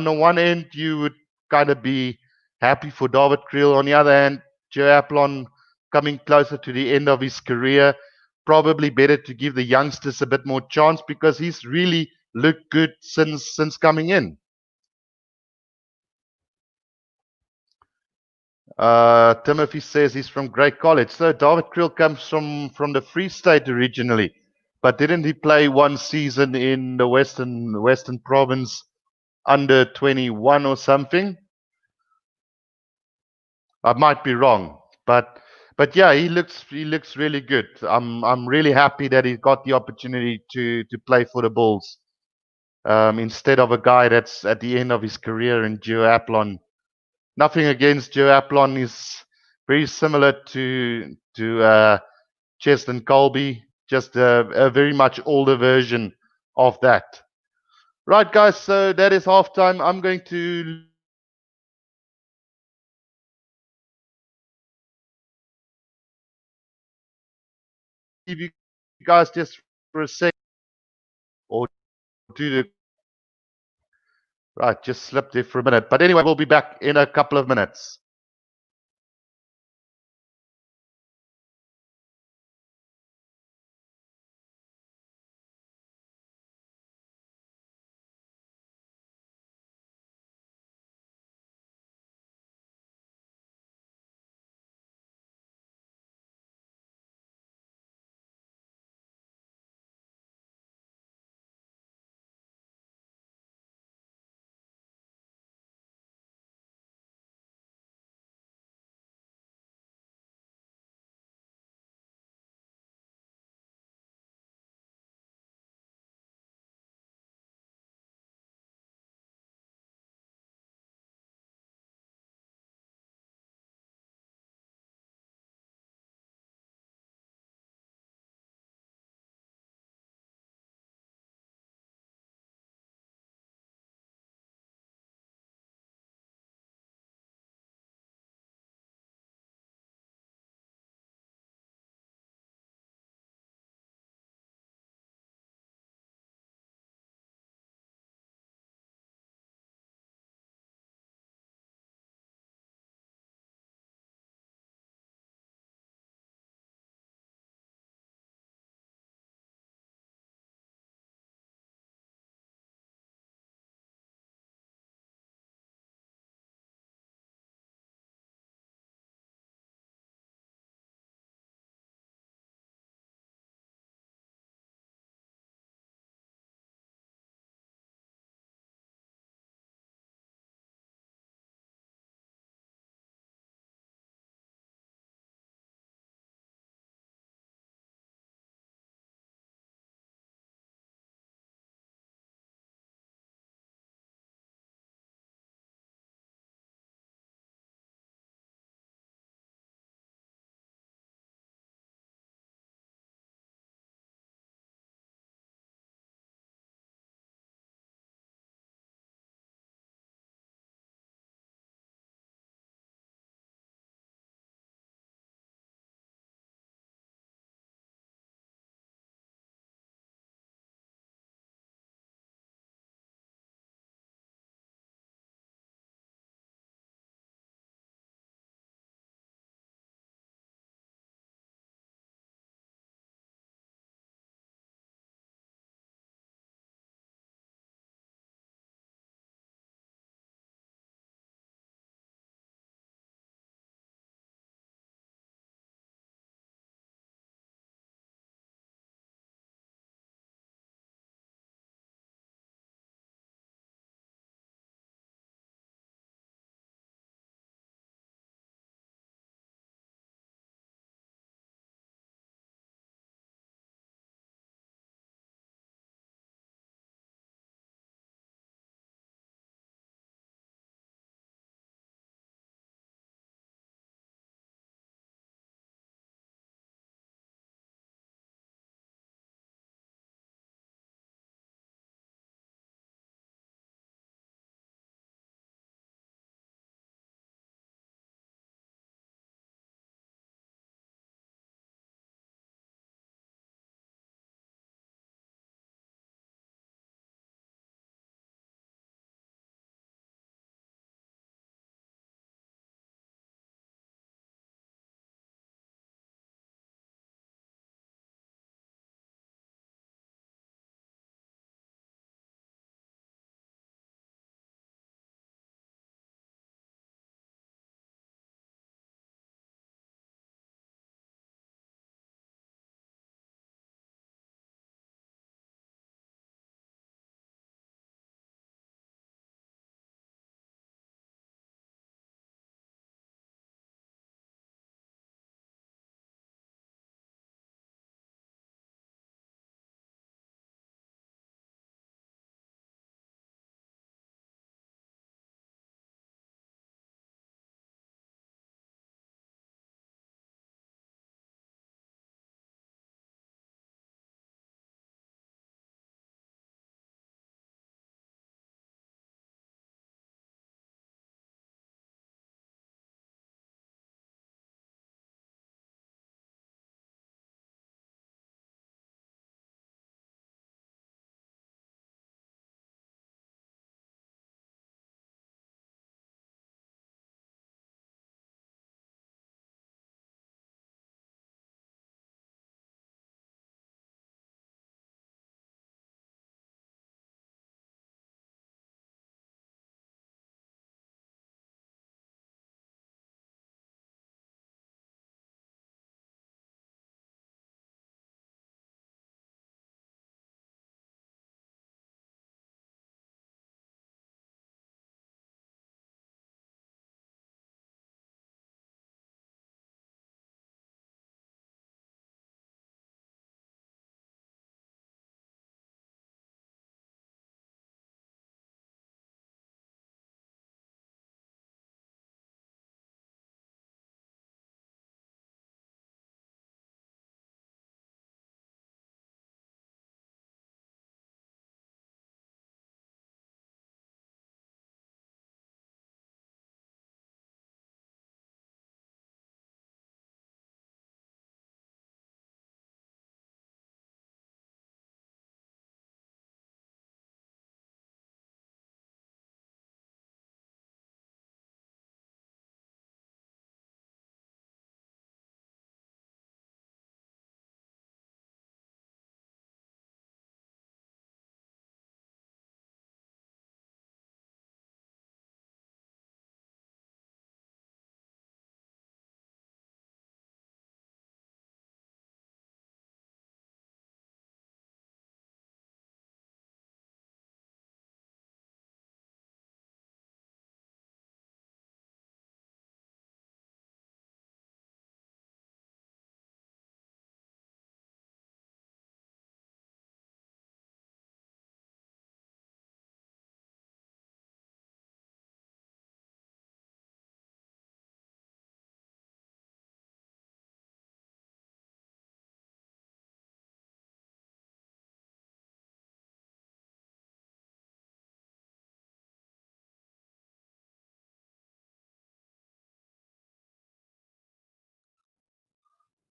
the one end, you would kind of be happy for David Kriel. On the other hand, Joe Aplon coming closer to the end of his career, probably better to give the youngsters a bit more chance, because he's really looked good since coming in. Timothy says he's from Great College. So David Kriel comes from the Free State originally, but didn't he play one season in the Western Province under 21 or something? I might be wrong, but yeah, he looks really good. I'm really happy that he got the opportunity to play for the Bulls, instead of a guy that's at the end of his career in Joe Aplon. Nothing against Joe Aplon. He's very similar to Cheston Colby, just a very much older version of that. Right, guys. So that is halftime. I'm going to leave you guys just for a second, or do the right. Just slipped there for a minute. But anyway, we'll be back in a couple of minutes.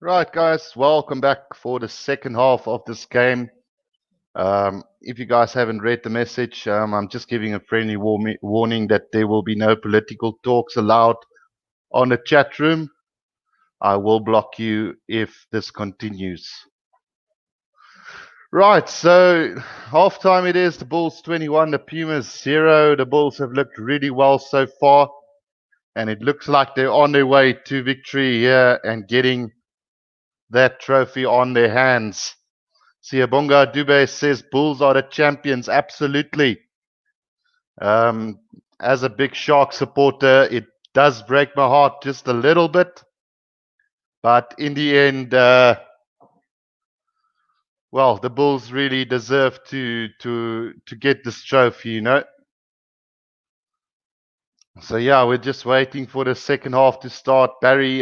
Right, guys, welcome back for the second half of this game. If you guys haven't read the message, I'm just giving a friendly warning that there will be no political talks allowed on the chat room. I will block you if this continues. Right, so halftime it is. The Bulls 21, the Pumas 0. The Bulls have looked really well so far, and it looks like they're on their way to victory here and getting that trophy on their hands. Siyabonga Dube says Bulls are the champions. Absolutely. Um, as a big Shark supporter, it does break my heart just a little bit. But in the end, well, the Bulls really deserve to get this trophy, you know. So yeah, we're just waiting for the second half to start. Barry,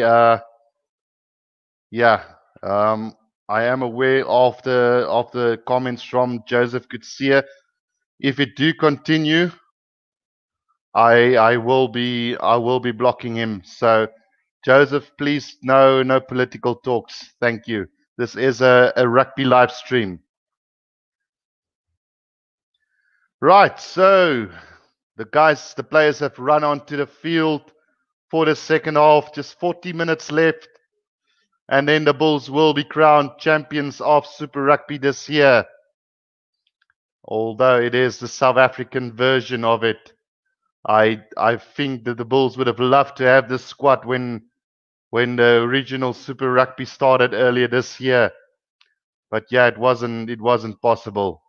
yeah, um, I am aware of the comments from Joseph Kutsia. If it do continue, I will be blocking him. So Joseph, please no political talks. Thank you. This is a rugby live stream. Right, so the players have run onto the field for the second half. Just 40 minutes left. And then the Bulls will be crowned champions of Super Rugby this year. Although it is the South African version of it. I think that the Bulls would have loved to have this squad when the original Super Rugby started earlier this year. But yeah, it wasn't possible.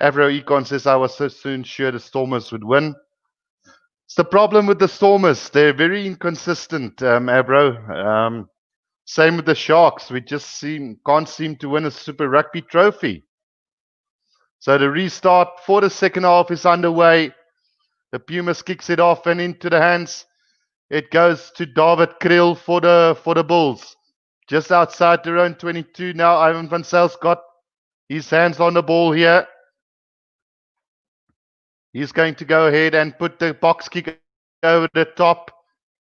Avro Econ says I was so soon sure the Stormers would win. It's the problem with the Stormers. They're very inconsistent, Avro. Same with the Sharks. We just can't seem to win a Super Rugby trophy. So the restart for the second half is underway. The Pumas kicks it off and into the hands. It goes to David Kriel for the Bulls. Just outside their own 22 now. Ivan van Zyl got his hands on the ball here. He's going to go ahead and put the box kick over the top.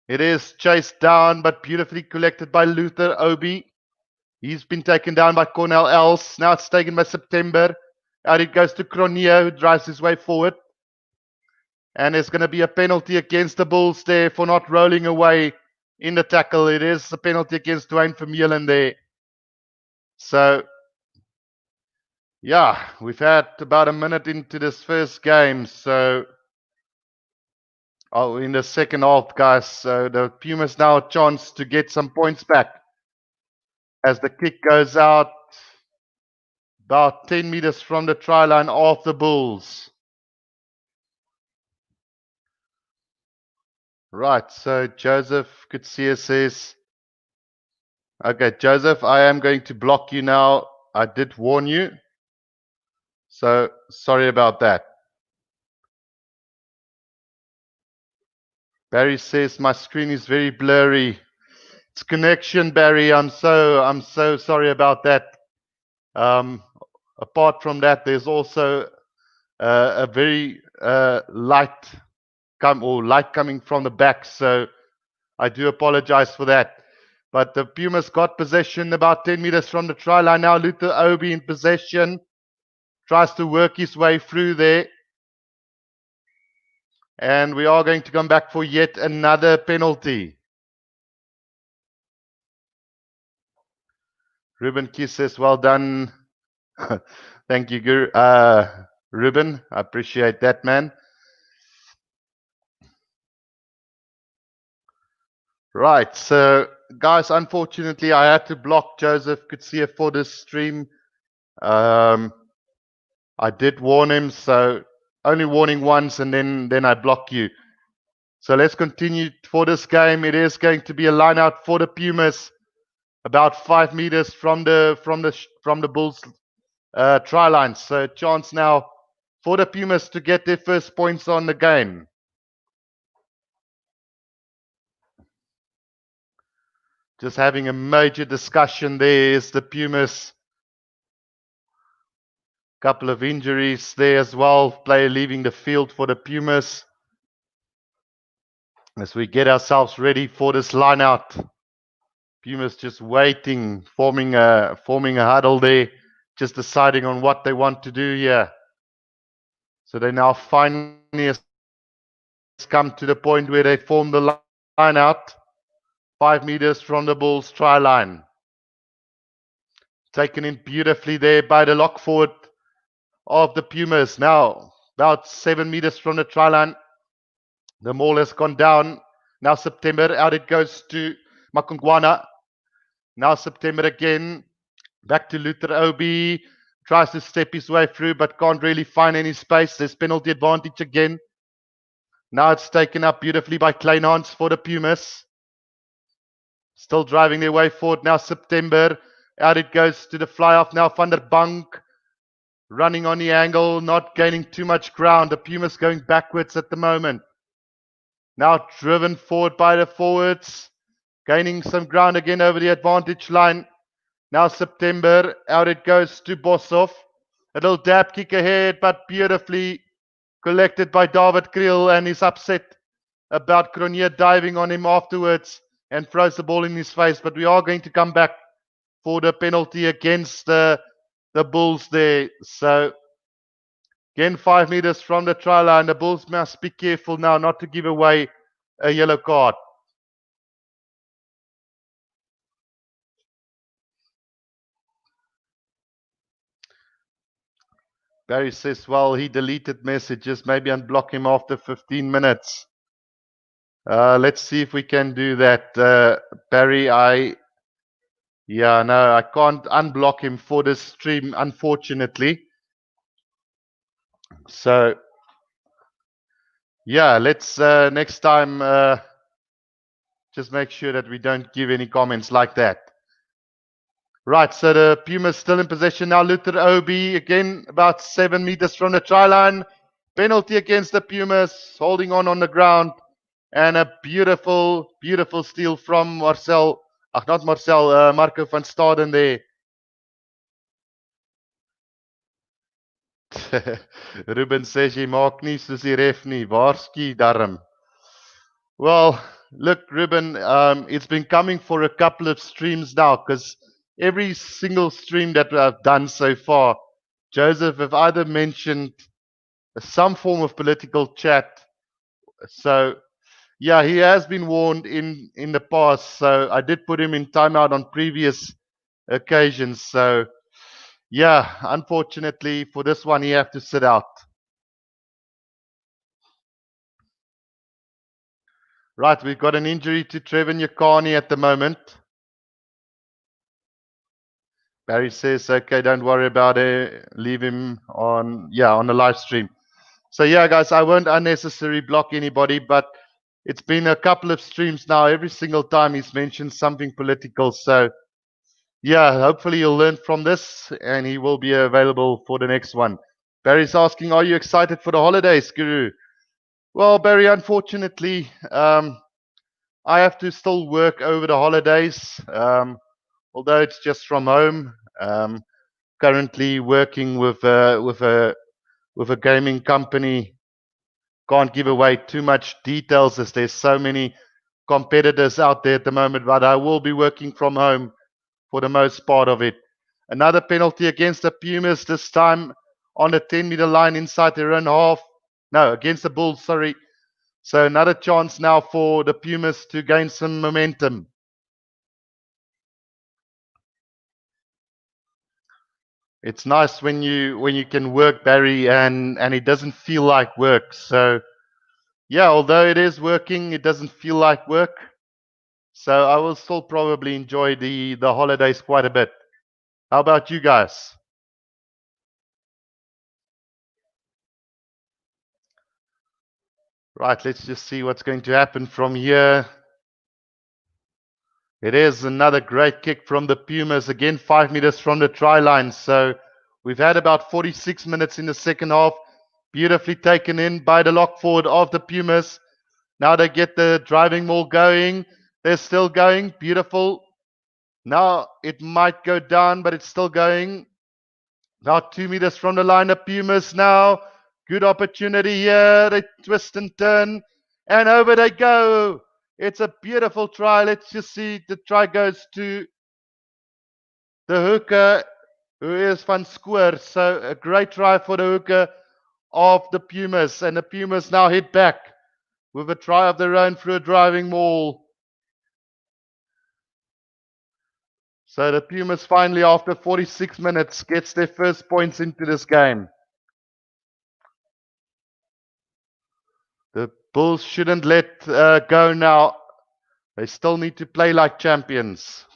It is chased down, but beautifully collected by Luther Obi. He's been taken down by Cornell Els. Now it's taken by September. Out it goes to Cronje, who drives his way forward. And there's going to be a penalty against the Bulls there for not rolling away in the tackle. It is a penalty against Dwayne Vermeulen there. So, yeah, we've had about a minute into this first game. So, in the second half, guys. So the Pumas now a chance to get some points back as the kick goes out about 10 meters from the try line of the Bulls. Right, so Joseph Kutsia says, okay, Joseph, I am going to block you now. I did warn you. So sorry about that. Barry says my screen is very blurry. It's connection, Barry. I'm so sorry about that. Apart from that, there's also a very light coming from the back. So I do apologize for that. But the Pumas got possession about 10 meters from the try line. Now Luther Obi in possession. Tries to work his way through there. And we are going to come back for yet another penalty. Ruben Kiss says, well done. Thank you, Ruben. I appreciate that, man. Right, so guys, unfortunately, I had to block Joseph Kutsia for this stream. I did warn him, so only warning once, and then I block you. So let's continue for this game. It is going to be a line out for the Pumas, about 5 meters from the Bulls try line. So chance now for the Pumas to get their first points on the game. Just having a major discussion there is the Pumas. Couple of injuries there as well. Player leaving the field for the Pumas. As we get ourselves ready for this line out. Pumas just waiting, forming a huddle there, just deciding on what they want to do here. So they now finally has come to the point where they form the line out, 5 meters from the Bulls' try line. Taken in beautifully there by the lock forward of the Pumas. Now about 7 meters from the try line. The maul has gone down. Now September, out it goes to Makungwana. Now September again. Back to Luther Obi. Tries to step his way through, but can't really find any space. There's penalty advantage again. Now it's taken up beautifully by Kleinhans for the Pumas. Still driving their way forward. Now September. Out it goes to the fly-off. Now Van der Bank. Running on the angle, not gaining too much ground. The Pumas going backwards at the moment. Now driven forward by the forwards. Gaining some ground again over the advantage line. Now September, out it goes to Boshoff. A little dab kick ahead, but beautifully collected by David Kriel, and he's upset about Cronje diving on him afterwards and throws the ball in his face. But we are going to come back for the penalty against the Bulls there. So again, 5 meters from the try line. The Bulls must be careful now not to give away a yellow card. Barry says, well, he deleted messages. Maybe unblock him after 15 minutes. Let's see if we can do that. Barry, I can't unblock him for this stream, unfortunately. So, yeah, let's next time just make sure that we don't give any comments like that. Right, so the Pumas still in possession now. Luther Obi again about 7 meters from the try line. Penalty against the Pumas, holding on the ground. And a beautiful, beautiful steal from Marco van Staden there. Ruben says jy maak nie soos die ref nie. Waarskie darm. Well, look, Ruben, it's been coming for a couple of streams now, because every single stream that I've done so far, Joseph have either mentioned some form of political chat. So, yeah, he has been warned in the past. So I did put him in timeout on previous occasions. So, yeah, unfortunately for this one, he have to sit out. Right, we've got an injury to Trevor Nyakani at the moment. Barry says, okay, don't worry about it. Leave him on the live stream. So, yeah, guys, I won't unnecessarily block anybody, but it's been a couple of streams now. Every single time he's mentioned something political. So, yeah, hopefully you'll learn from this and he will be available for the next one. Barry's asking, are you excited for the holidays, Guru? Well, Barry, unfortunately, I have to still work over the holidays, although it's just from home. Currently working with a gaming company. Can't give away too much details as there's so many competitors out there at the moment, but I will be working from home for the most part of it. Another penalty against the Pumas, this time on the 10-meter line inside their own half. No, against the Bulls, sorry. So another chance now for the Pumas to gain some momentum. It's nice when you can work, Barry, and it doesn't feel like work. So, yeah, although it is working, it doesn't feel like work. So I will still probably enjoy the holidays quite a bit. How about you guys? Right, let's just see what's going to happen from here. It is another great kick from the Pumas, again 5 meters from the try line. So we've had about 46 minutes in the second half. Beautifully taken in by the lock forward of the Pumas. Now they get the driving maul going. They're still going. Beautiful. Now it might go down, but it's still going. Now 2 meters from the line, the Pumas now. Good opportunity here. They twist and turn. And over they go. It's a beautiful try. Let's just see. The try goes to the hooker, who is Van Scoor. So a great try for the hooker of the Pumas. And the Pumas now hit back with a try of their own through a driving maul. So the Pumas finally, after 46 minutes, gets their first points into this game. The Bulls shouldn't let go now. They still need to play like champions.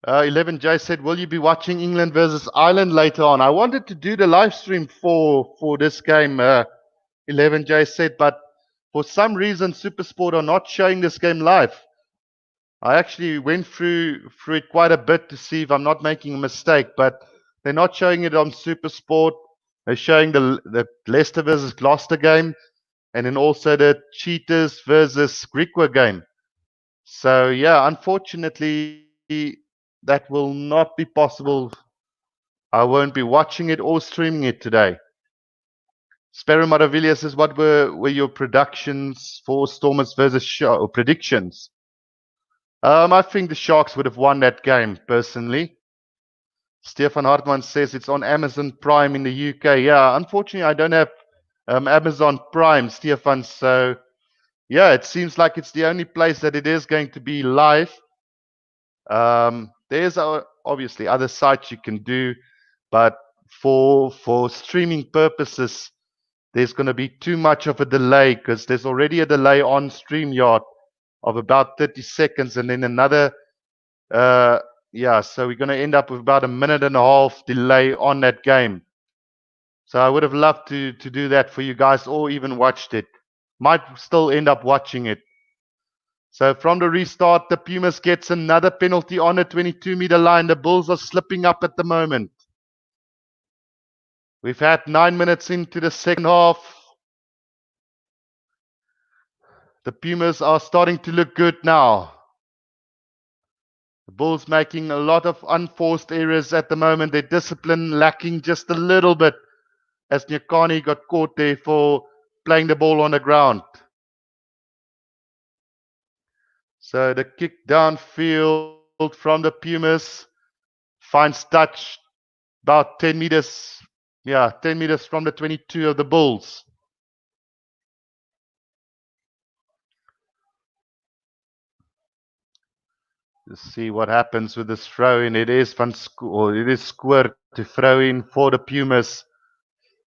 11J said, will you be watching England versus Ireland later on? I wanted to do the live stream for this game, 11J said, but for some reason, Supersport are not showing this game live. I actually went through it quite a bit to see if I'm not making a mistake, but they're not showing it on Supersport. They're showing the Leicester versus Gloucester game, and then also the Cheetahs versus Griqua game. So yeah, unfortunately, that will not be possible. I won't be watching it or streaming it today. Sparrow Maravilha says, what were your predictions for Stormers versus Sharks, or predictions? I think the Sharks would have won that game, personally. Stefan Hartman says it's on Amazon Prime in the UK. Yeah, unfortunately, I don't have Amazon Prime, Stefan. So, yeah, it seems like it's the only place that it is going to be live. There's obviously other sites you can do, but for streaming purposes, there's going to be too much of a delay because there's already a delay on StreamYard of about 30 seconds and then another so we're going to end up with about a minute and a half delay on that game. So I would have loved to do that for you guys, or even watched it. Might still end up watching it. So from the restart, the Pumas gets another penalty on the 22-meter line. The Bulls are slipping up at the moment. We've had 9 minutes into the second half. The Pumas are starting to look good now. The Bulls making a lot of unforced errors at the moment. Their discipline lacking just a little bit, as Nyakani got caught there for playing the ball on the ground. So the kick downfield from the Pumas finds touch about 10 meters. Yeah, 10 meters from the 22 of the Bulls. Let's see what happens with this throw in. It is Scoor to throw in for the Pumas.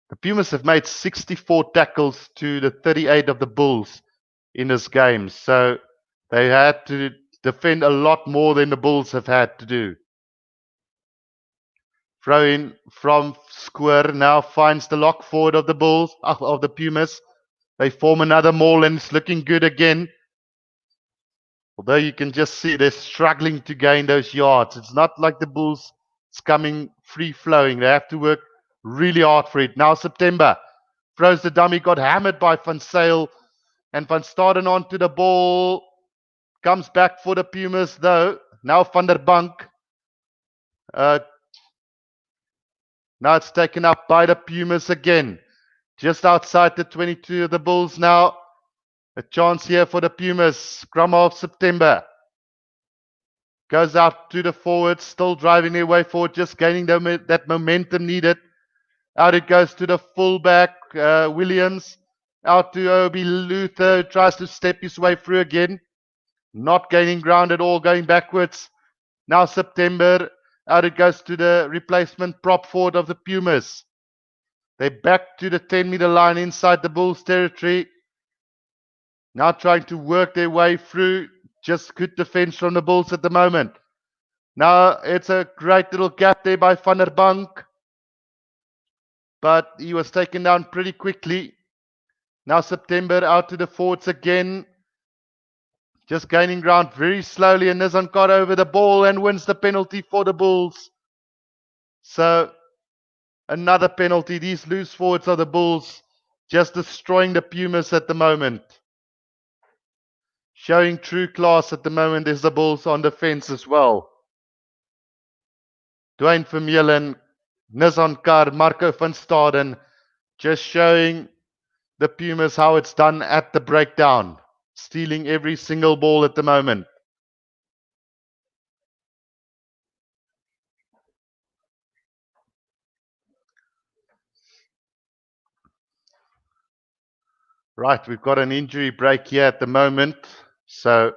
The Pumas have made 64 tackles to the 38 of the Bulls in this game. So they had to defend a lot more than the Bulls have had to do. Throw in from Square now finds the lock forward of the Bulls, of the Pumas. They form another maul and it's looking good again. Although you can just see they're struggling to gain those yards. It's not like the Bulls it's coming free flowing. They have to work really hard for it. Now September throws the dummy, got hammered by Van Sale, and Van Staden onto the ball. Comes back for the Pumas though. Now Van der Bank. Now it's taken up by the Pumas again. Just outside the 22 of the Bulls now. A chance here for the Pumas. Scrum of September. Goes out to the forwards, still driving their way forward, just gaining that momentum needed. Out it goes to the fullback, Williams. Out to Obi Luther, tries to step his way through again. Not gaining ground at all, going backwards. Now September. Out it goes to the replacement prop forward of the Pumas. They're back to the 10-meter line inside the Bulls territory. Now trying to work their way through. Just good defense from the Bulls at the moment. Now it's a great little gap there by Van der Bank. But he was taken down pretty quickly. Now September out to the forwards again. Just gaining ground very slowly, and Nizan got over the ball and wins the penalty for the Bulls. So another penalty. These loose forwards are the Bulls, just destroying the Pumas at the moment. Showing true class at the moment is the Bulls on defense as well. Dwayne Vermeulen, Nizan Kar, Marco van Staden, just showing the Pumas how it's done at the breakdown, stealing every single ball at the moment. Right, we've got an injury break here at the moment. So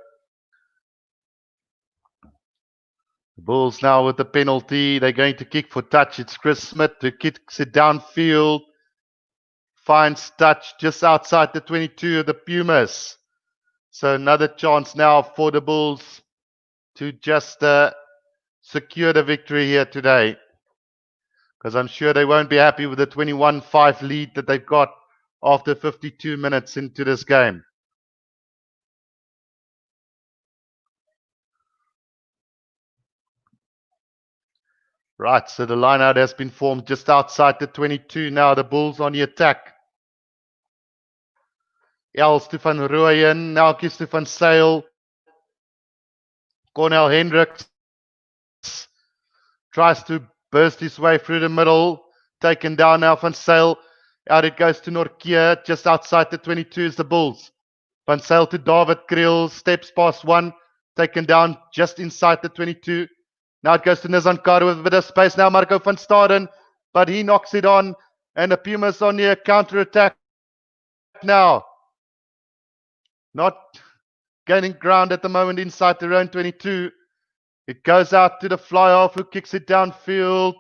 the Bulls now with the penalty. They're going to kick for touch. It's Chris Smith who kicks it downfield. Finds touch just outside the 22 of the Pumas. So another chance now for the Bulls to just secure the victory here today. Because I'm sure they won't be happy with the 21-5 lead that they've got after 52 minutes into this game. Right, so the lineout has been formed just outside the 22 now. The Bulls on the attack. Els van Rooyen, now gives to Van Sail. Cornel Hendricks tries to burst his way through the middle. Taken down now, Van Sail. Out it goes to Nortje, just outside the 22 is the Bulls. Van Sail to David Kriel, steps past one. Taken down just inside the 22. Now it goes to Nizankar with a bit of space. Now Marco van Staden, but he knocks it on. And the Pumas on the counter-attack now. Not gaining ground at the moment inside their own 22. It goes out to the fly-off who kicks it downfield.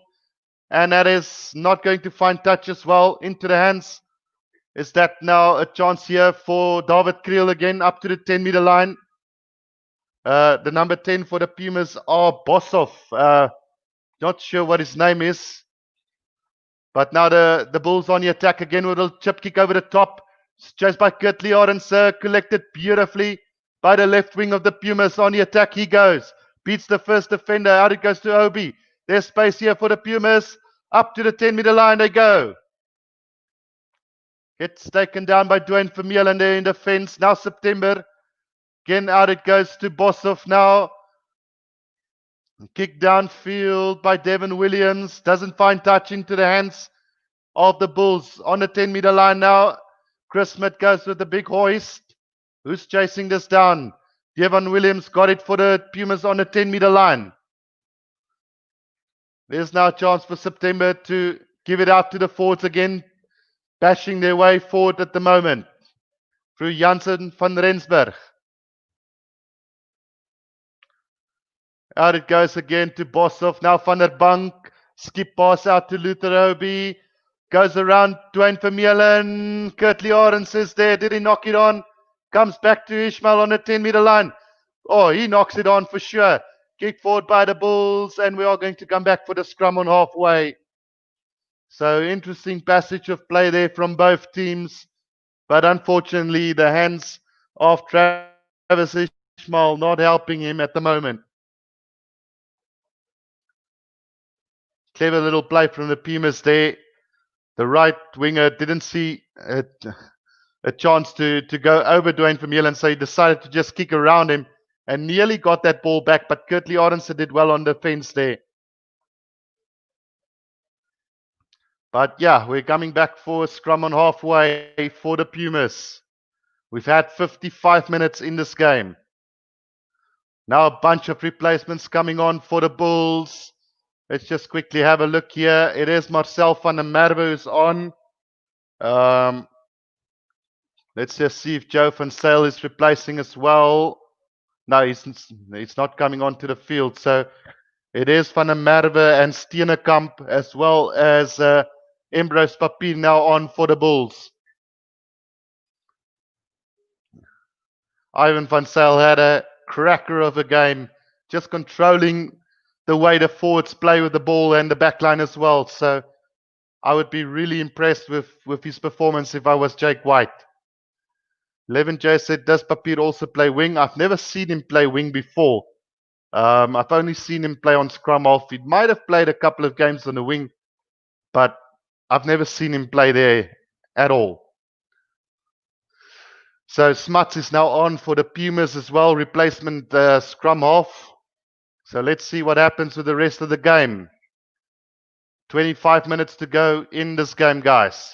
And that is not going to find touch as well into the hands. Is that now a chance here for David Kriel again up to the 10-meter line? The number 10 for the Pumas are Boshoff. Not sure what his name is. But now the Bulls on the attack again with a chip kick over the top. Chased by Kurt Lawrence, collected beautifully by the left wing of the Pumas. On the attack he goes. Beats the first defender. Out it goes to Obi. There's space here for the Pumas. Up to the 10-meter line they go. Gets taken down by Dwayne Vermeulen there in defense. Now September. Again out it goes to Boshoff now. Kick downfield by Devin Williams. Doesn't find touch into the hands of the Bulls. On the 10-meter line now. Chris Smith goes with the big hoist. Who's chasing this down? Devin Williams got it for the Pumas on the 10-meter line. There's now a chance for September to give it out to the forwards again. Bashing their way forward at the moment. Through Janssen van Rensburg. Out it goes again to Boshoff. Now Van der Bank. Skip pass out to Luther Obi. Goes around Dwayne Vermeulen. Kurt Lawrence is there. Did he knock it on? Comes back to Ishmael on the 10-meter line. Oh, he knocks it on for sure. Kick forward by the Bulls. And we are going to come back for the scrum on halfway. So interesting passage of play there from both teams. But unfortunately, the hands of Travis Ishmael not helping him at the moment. Clever little play from the Pumas there. The right winger didn't see a chance to go over Dwayne Vermeulen, so he decided to just kick around him and nearly got that ball back. But Kurtley Arendse did well on defense there. But yeah, we're coming back for a scrum on halfway for the Pumas. We've had 55 minutes in this game. Now a bunch of replacements coming on for the Bulls. Let's just quickly have a look here. It is Marcel van der Merwe who's on. Let's just see if Joe van Sail is replacing as well. No, he's not coming onto the field. So it is van der Merwe and Steenekamp as well as Ambrose Papier now on for the Bulls. Ivan van Sail had a cracker of a game, just controlling the way the forwards play with the ball and the backline as well. So I would be really impressed with his performance if I was Jake White. Levin J said, does Papier also play wing? I've never seen him play wing before. I've only seen him play on scrum half. He might have played a couple of games on the wing, but I've never seen him play there at all. So Smuts is now on for the Pumas as well, replacement scrum half. So let's see what happens with the rest of the game. 25 minutes to go in this game, guys.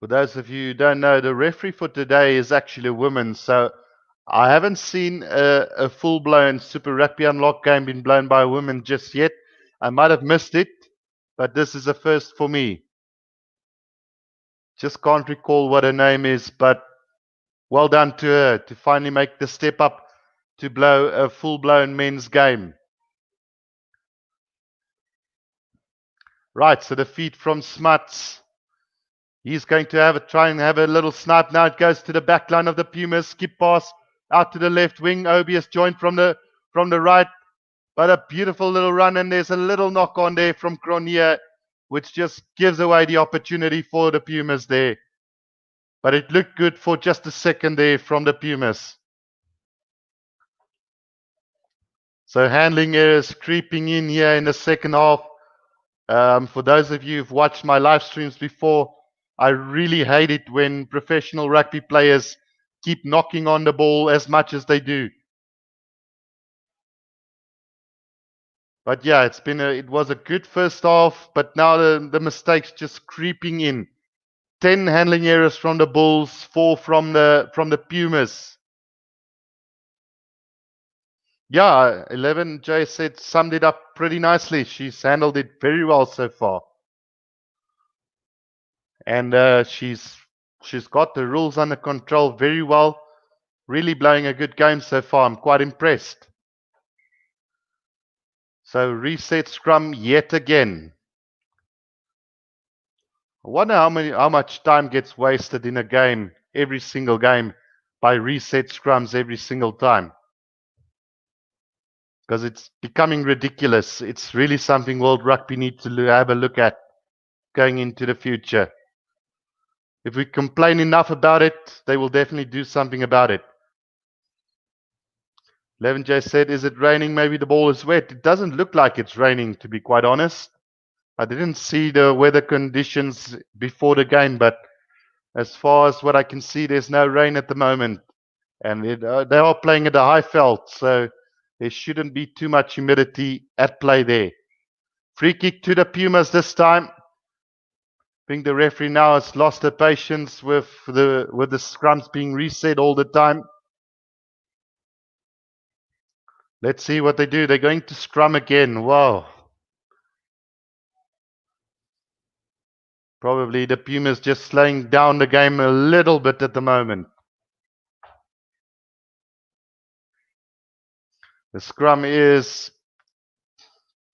For those of you who don't know, the referee for today is actually a woman. So I haven't seen a full-blown Super Rugby Unlocked game being blown by a woman just yet. I might have missed it, but this is a first for me. Just can't recall what her name is, but well done to her to finally make the step up to blow a full-blown men's game. Right, so the feed from Smuts. He's going to try and have a little snipe. Now it goes to the back line of the Pumas. Skip pass out to the left wing. Obi is joined from the right. But a beautiful little run, and there's a little knock on there from Cronje, which just gives away the opportunity for the Pumas there. But it looked good for just a second there from the Pumas. So handling errors creeping in here in the second half. For those of you who've watched my live streams before, I really hate it when professional rugby players keep knocking on the ball as much as they do. But yeah, it was a good first half, but now the mistakes just creeping in. 10 handling errors from the Bulls, 4 from the Pumas. Yeah, 11, Jay said, summed it up pretty nicely. She's handled it very well so far. And she's got the rules under control very well. Really blowing a good game so far. I'm quite impressed. So reset scrum yet again. I wonder how much time gets wasted in a game, every single game, by reset scrums every single time. Because it's becoming ridiculous. It's really something World Rugby needs to have a look at going into the future. If we complain enough about it, they will definitely do something about it. 11J said, is it raining? Maybe the ball is wet. It doesn't look like it's raining, to be quite honest. I didn't see the weather conditions before the game, but as far as what I can see, there's no rain at the moment. And they are playing at a high felt, so there shouldn't be too much humidity at play there. Free kick to the Pumas this time. I think the referee now has lost her patience with the scrums being reset all the time. Let's see what they do. They're going to scrum again. Wow. Probably the Pumas just slowing down the game a little bit at the moment. The scrum is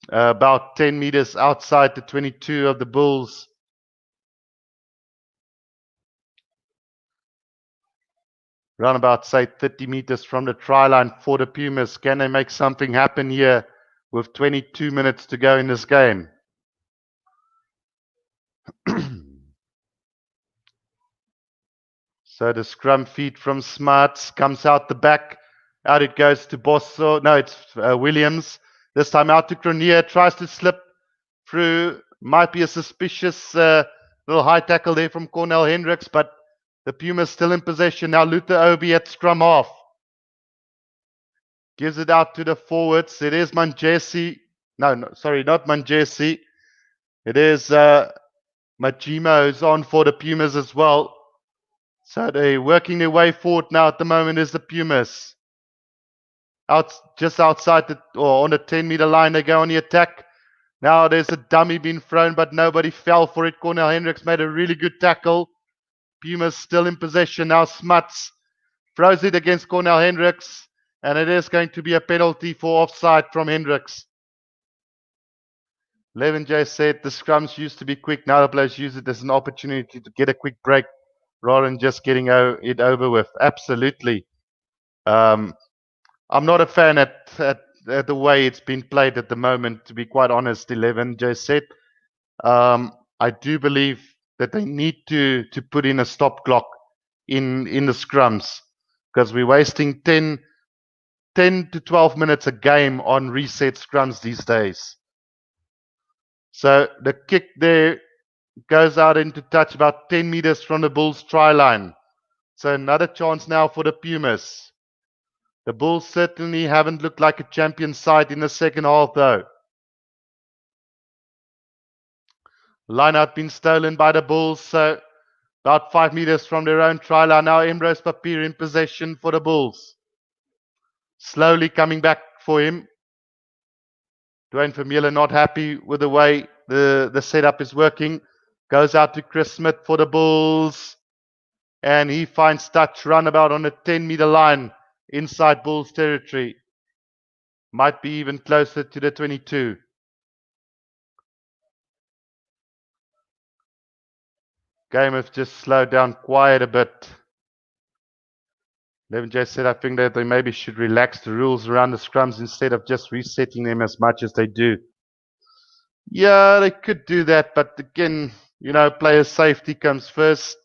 about 10 meters outside the 22 of the Bulls. Around about, say, 30 meters from the try line for the Pumas. Can they make something happen here with 22 minutes to go in this game? So the scrum feed from Smarts comes out the back. Out it goes to Bosso. No, it's Williams. This time out to Cronje. Tries to slip through. Might be a suspicious little high tackle there from Cornell Hendricks, but the Pumas still in possession. Now Luther Obi at scrum half. Gives it out to the forwards. It is Manjesi. No, sorry, not Manjesi. It is Majima who's on for the Pumas as well. So they're working their way forward now at the moment is the Pumas. Just outside or on the 10-meter line, they go on the attack. Now there's a dummy being thrown, but nobody fell for it. Cornell Hendricks made a really good tackle. Pumas still in possession. Now Smuts throws it against Cornell Hendricks, and it is going to be a penalty for offside from Hendricks. 11J said the scrums used to be quick. Now the players use it as an opportunity to get a quick break rather than just getting it over with. Absolutely. I'm not a fan at the way it's been played at the moment, to be quite honest, 11J said. I do believe that they need to put in a stop clock in the scrums because we're wasting 10 to 12 minutes a game on reset scrums these days. So the kick there goes out into touch about 10 meters from the Bulls' try line. So another chance now for the Pumas. The Bulls certainly haven't looked like a champion side in the second half, though. Line out been stolen by the Bulls, so About 5 meters from their own try line. Now Emrose Papier in possession for the Bulls. Slowly coming back for him. Dwayne Vermeulen not happy with the way the setup is working. Goes out to Chris Smith for the Bulls. And he finds touch runabout on the 10-meter line inside Bulls territory. Might be even closer to the 22. Game has just slowed down quite a bit. 11J said, I think that they maybe should relax the rules around the scrums instead of just resetting them as much as they do. Yeah, they could do that, but again, player safety comes first.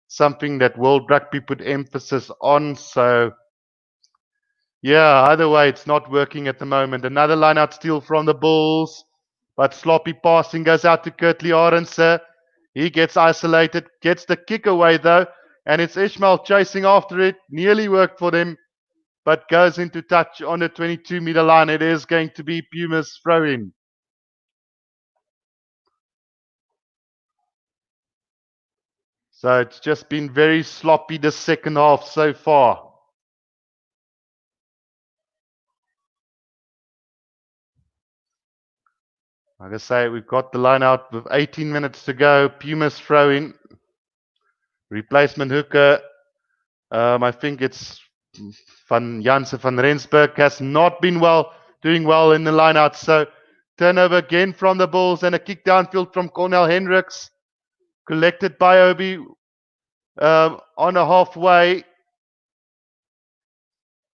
Something that World Rugby put emphasis on. So, yeah, either way, it's not working at the moment. Another line-out steal from the Bulls, but sloppy passing goes out to Kurtley Arendse. He gets isolated, gets the kick away though, and it's Ishmael chasing after it. Nearly worked for them, but goes into touch on the 22-meter line. It is going to be Pumas throw-in. So it's just been very sloppy the second half so far. Like I say, we've got the line out with 18 minutes to go. Pumas throw in. Replacement hooker. I think it's Janse van Rensburg has not been doing well in the line out. So turnover again from the Bulls and a kick downfield from Cornel Hendricks. Collected by Obi on a halfway.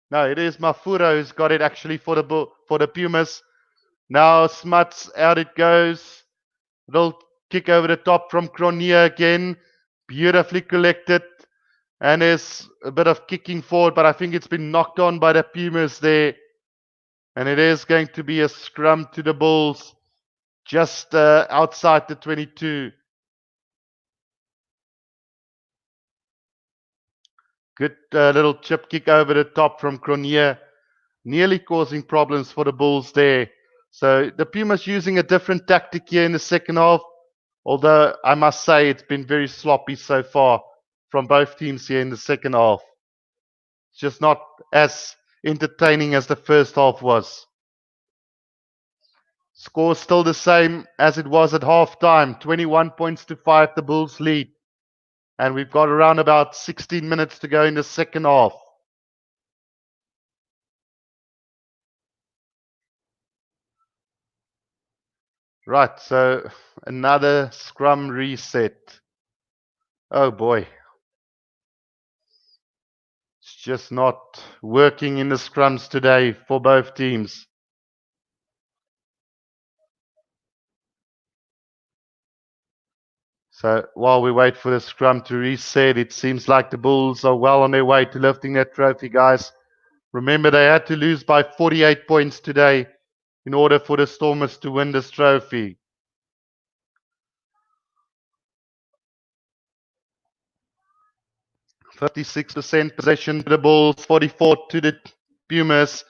No, it is Mafuro who's got it actually for the Pumas. Now Smuts, out it goes. Little kick over the top from Cronje again. Beautifully collected. And there's a bit of kicking forward, but I think it's been knocked on by the Pumas there. And it is going to be a scrum to the Bulls just outside the 22. Good little chip kick over the top from Cronje. Nearly causing problems for the Bulls there. So the Pumas using a different tactic here in the second half. Although I must say it's been very sloppy so far from both teams here in the second half. It's just not as entertaining as the first half was. Score still the same as it was at halftime. 21 points to 5, the Bulls lead. And we've got around about 16 minutes to go in the second half. Right, so another scrum reset. Oh boy. It's just not working in the scrums today for both teams. So while we wait for the scrum to reset, it seems like the Bulls are well on their way to lifting that trophy, guys. Remember, they had to lose by 48 points today in order for the Stormers to win this trophy. %56 possession to the Bulls, 44 to the Pumas.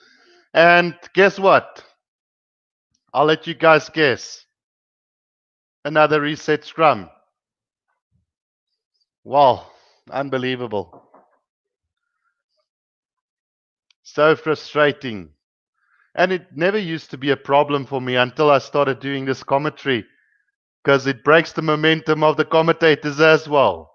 And guess what? I'll let you guys guess. Another reset scrum. Wow, unbelievable. So frustrating. And it never used to be a problem for me until I started doing this commentary, because it breaks the momentum of the commentators as well.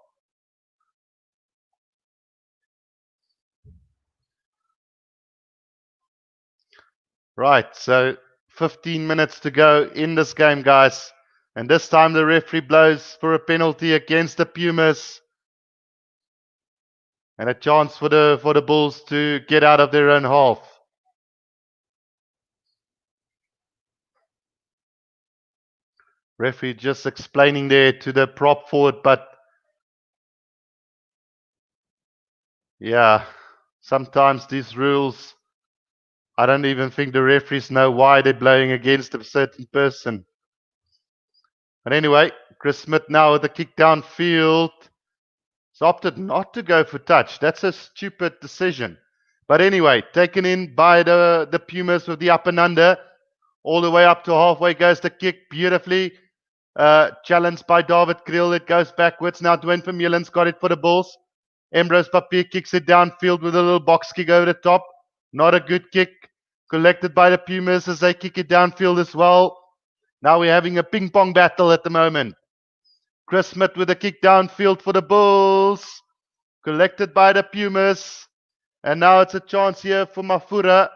Right, so 15 minutes to go in this game, guys. And this time the referee blows for a penalty against the Pumas. And a chance for the Bulls to get out of their own half. Referee just explaining there to the prop forward, but yeah, sometimes these rules, I don't even think the referees know why they're blowing against a certain person. But anyway, Chris Smith now with the kick downfield. He's opted not to go for touch. That's a stupid decision. But anyway, taken in by the Pumas with the up and under. All the way up to halfway goes the kick beautifully. Challenged by David Kriel. It goes backwards. Now Dwayne Vermeulen's got it for the Bulls. Ambrose Papier kicks it downfield with a little box kick over the top. Not a good kick. Collected by the Pumas as they kick it downfield as well. Now we're having a ping pong battle at the moment. Chris Smith with a kick downfield for the Bulls. Collected by the Pumas. And now it's a chance here for Mafura.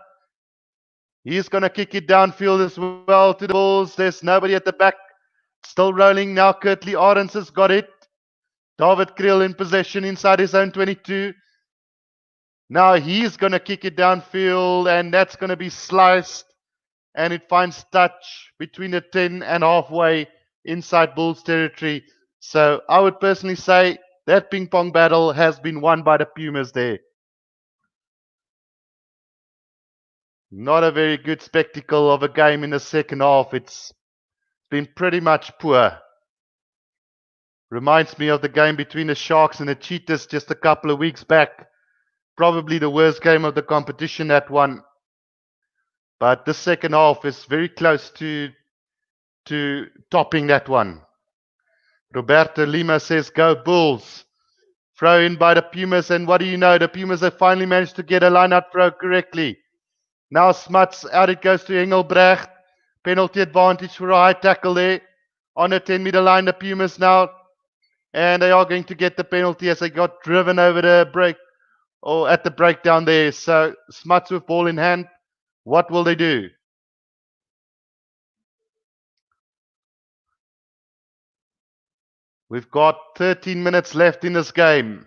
He's going to kick it downfield as well to the Bulls. There's nobody at the back. Still rolling now. Kurtley Arends has got it. David Kriel in possession inside his own 22. Now he's going to kick it downfield, and that's going to be sliced. And it finds touch between the 10 and halfway inside Bulls territory. So I would personally say that ping pong battle has been won by the Pumas there. Not a very good spectacle of a game in the second half. It's been pretty much poor. Reminds me of the game between the Sharks and the Cheetahs just a couple of weeks back. Probably the worst game of the competition, that one. But the second half is very close to topping that one. Roberto Lima says, go Bulls. Throw in by the Pumas, and what do you know? The Pumas have finally managed to get a line-out throw correctly. Now Smuts, out it goes to Engelbrecht. Penalty advantage for a high tackle there. On the 10-meter line, the Pumas now. And they are going to get the penalty as they got driven over the break, or at the breakdown there. So Smuts with ball in hand. What will they do? We've got 13 minutes left in this game.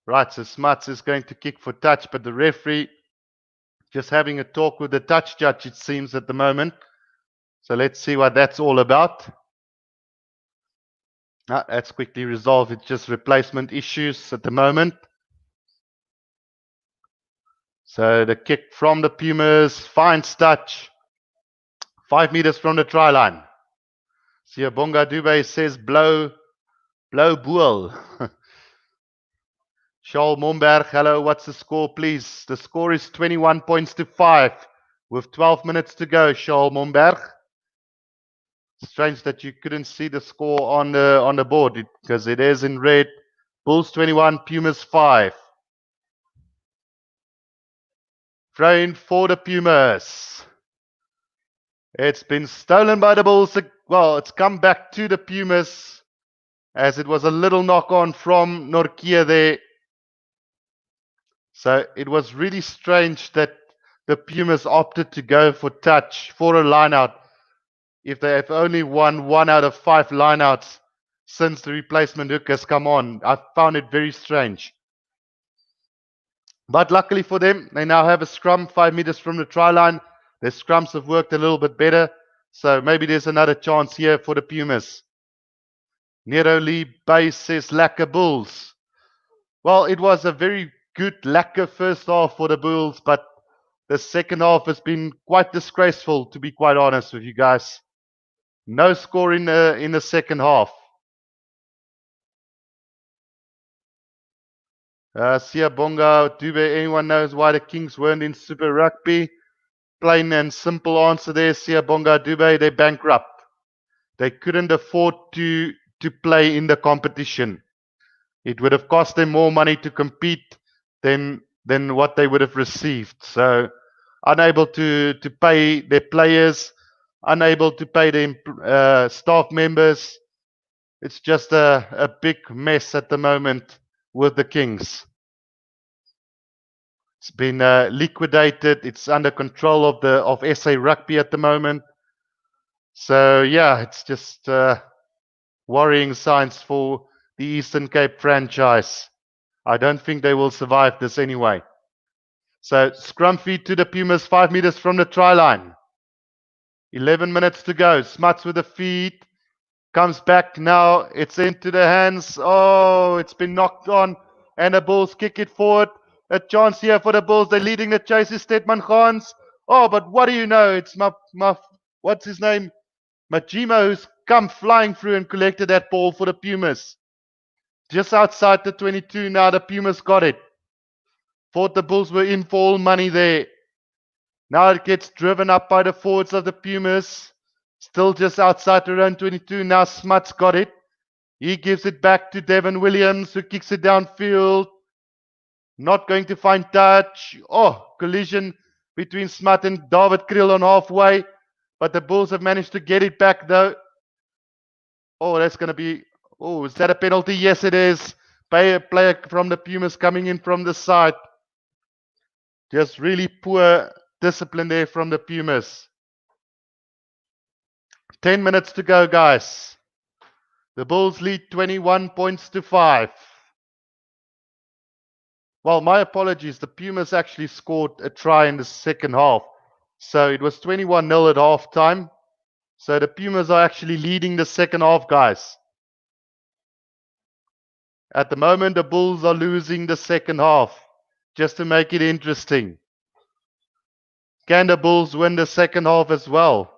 Right, so Smuts is going to kick for touch, but the referee just having a talk with the touch judge, it seems, at the moment. So let's see what that's all about. That's quickly resolved. It's just replacement issues at the moment. So the kick from the Pumas finds touch. 5 meters from the try line. Siyabonga Dube says blow boel. Charles Momberg, hello, what's the score, please? The score is 21 points to 5 with 12 minutes to go, Charles Momberg. Strange that you couldn't see the score on the board because it is in red. Bulls 21, Pumas 5. Throw in for the Pumas. It's been stolen by the Bulls. Well, it's come back to the Pumas as it was a little knock on from Norkia there. So it was really strange that the Pumas opted to go for touch for a lineout if they have only won 1 out of 5 lineouts since the replacement hook has come on. I found it very strange. But luckily for them, they now have a scrum 5 meters from the try line. Their scrums have worked a little bit better. So maybe there's another chance here for the Pumas. Nero Lee Base says Lacquer Bulls. Well, it was a very good lacquer first half for the Bulls, but the second half has been quite disgraceful, to be quite honest with you guys. No score in the second half. Siyabonga Dube, anyone knows why the Kings weren't in Super Rugby? Plain and simple answer there, Siyabonga Dube, they're bankrupt. They couldn't afford to play in the competition. It would have cost them more money to compete than what they would have received. So unable to pay their players, unable to pay their staff members. It's just a big mess at the moment with the Kings. It's been liquidated. It's under control of SA Rugby at the moment. So yeah, it's just worrying signs for the Eastern Cape franchise. I don't think they will survive this anyway. So scrum feed to the Pumas, 5 meters from the try line. 11 minutes to go. Smuts with the feed. Comes back now. It's into the hands. Oh, it's been knocked on. And the Bulls kick it forward. A chance here for the Bulls. They're leading the chase is Stedman Gans. Oh, but what do you know? It's what's his name? Majima, who's come flying through and collected that ball for the Pumas. Just outside the 22 now, the Pumas got it. Thought the Bulls were in for all money there. Now it gets driven up by the forwards of the Pumas. Still just outside the own 22. Now Smuts got it. He gives it back to Devin Williams, who kicks it downfield. Not going to find touch. Oh, collision between Smut and David Kriel on halfway. But the Bulls have managed to get it back though. Oh, that's going to be... Oh, is that a penalty? Yes, it is. Player from the Pumas coming in from the side. Just really poor discipline there from the Pumas. 10 minutes to go, guys. The Bulls lead 21 points to 5. Well, my apologies. The Pumas actually scored a try in the second half. So it was 21-0 at halftime. So the Pumas are actually leading the second half, guys. At the moment, the Bulls are losing the second half. Just to make it interesting. Can the Bulls win the second half as well?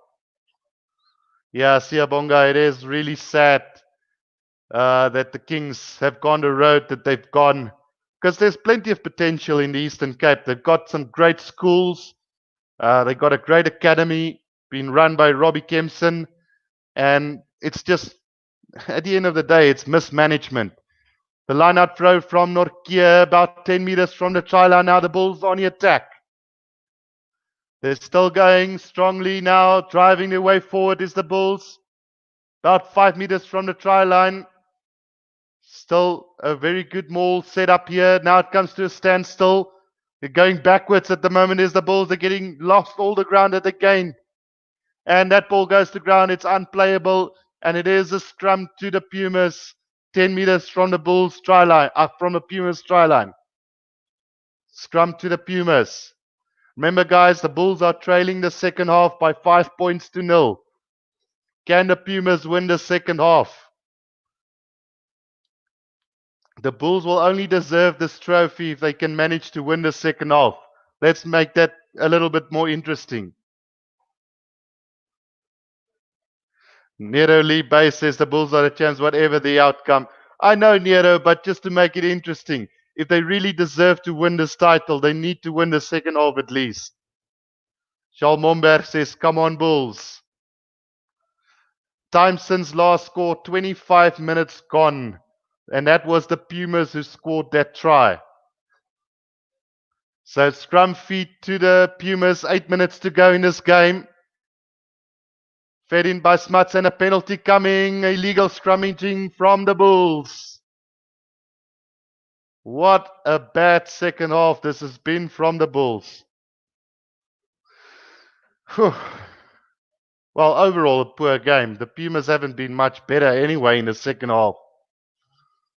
Yeah, Siyabonga, it is really sad that the Kings have gone the road that they've gone. Because there's plenty of potential in the Eastern Cape. They've got some great schools. They've got a great academy being run by Robbie Kempson. And it's just, at the end of the day, it's mismanagement. The line-out throw from Nortje, about 10 meters from the try line. Now the Bulls on the attack. They're still going strongly now. Driving their way forward is the Bulls. About 5 meters from the try line. Still a very good maul set up here. Now it comes to a standstill. They're going backwards at the moment as the Bulls are getting lost all the ground at the gain. And that ball goes to ground. It's unplayable. And it is a scrum to the Pumas. 10 meters from the Bulls try line. From the Pumas try line. Scrum to the Pumas. Remember, guys, the Bulls are trailing the second half by 5 points to 0. Can the Pumas win the second half? The Bulls will only deserve this trophy if they can manage to win the second half. Let's make that a little bit more interesting. Nero Lee Bay says the Bulls are a chance whatever the outcome. I know, Nero, but just to make it interesting, if they really deserve to win this title, they need to win the second half at least. Charles Momberg says, come on, Bulls. Time since last score, 25 minutes gone. And that was the Pumas who scored that try. So scrum feed to the Pumas. 8 minutes to go in this game. Fed in by Smuts and a penalty coming. Illegal scrummaging from the Bulls. What a bad second half this has been from the Bulls. Whew. Well, overall a poor game. The Pumas haven't been much better anyway in the second half.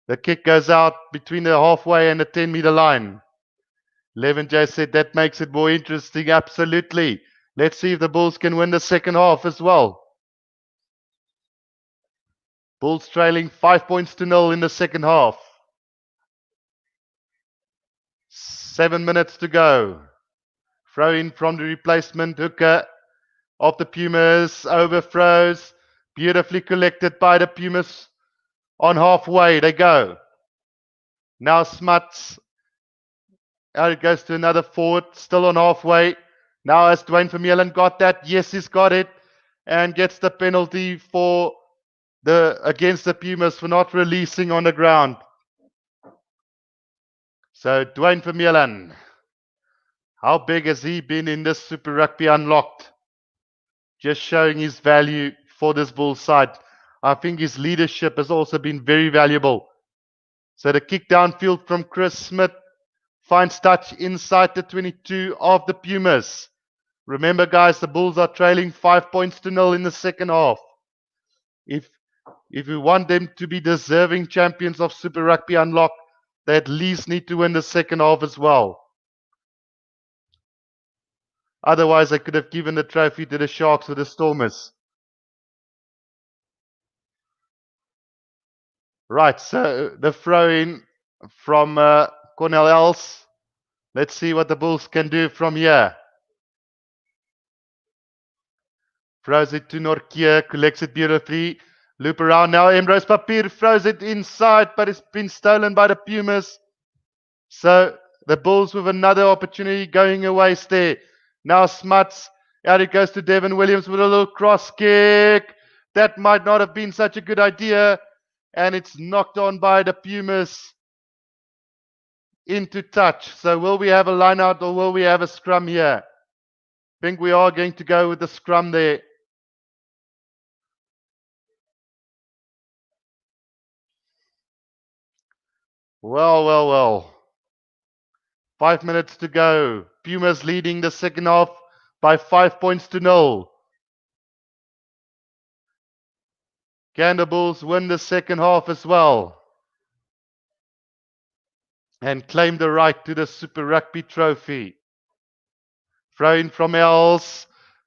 The kick goes out between the halfway and the 10-meter line. Levin J said that makes it more interesting. Absolutely. Let's see if the Bulls can win the second half as well. Bulls trailing 5 points to 0 in the second half. 7 minutes to go. Throw in from the replacement hooker of the Pumas. Overthrows. Beautifully collected by the Pumas. On halfway they go. Now Smuts. Out it goes to another forward. Still on halfway. Now has Dwayne Vermeulen got that? Yes, he's got it. And gets the penalty for against the Pumas for not releasing on the ground. So Dwayne Vermeulen. How big has he been in this Super Rugby Unlocked? Just showing his value for this Bulls side. I think his leadership has also been very valuable. So the kick downfield from Chris Smith finds touch inside the 22 of the Pumas. Remember, guys, the Bulls are trailing 5 points to 0 in the second half. If we want them to be deserving champions of Super Rugby Unlocked, they at least need to win the second half as well. Otherwise, they could have given the trophy to the Sharks or the Stormers. Right, so the throw-in from Cornell Els. Let's see what the Bulls can do from here. Throws it to Nortje, collects it beautifully. Loop around now. Emrose Papier throws it inside, but it's been stolen by the Pumas. So The Bulls with another opportunity going away there. Now Smuts. Out it goes to Devin Williams with a little cross kick. That might not have been such a good idea. And it's knocked on by the Pumas into touch. So will we have a line out or will we have a scrum here? I think we are going to go with the scrum there. Well. 5 minutes to go. Pumas leading the second half by 5 points to 0. Can the Bulls win the second half as well and claim the right to the Super Rugby trophy? Throw in from Els.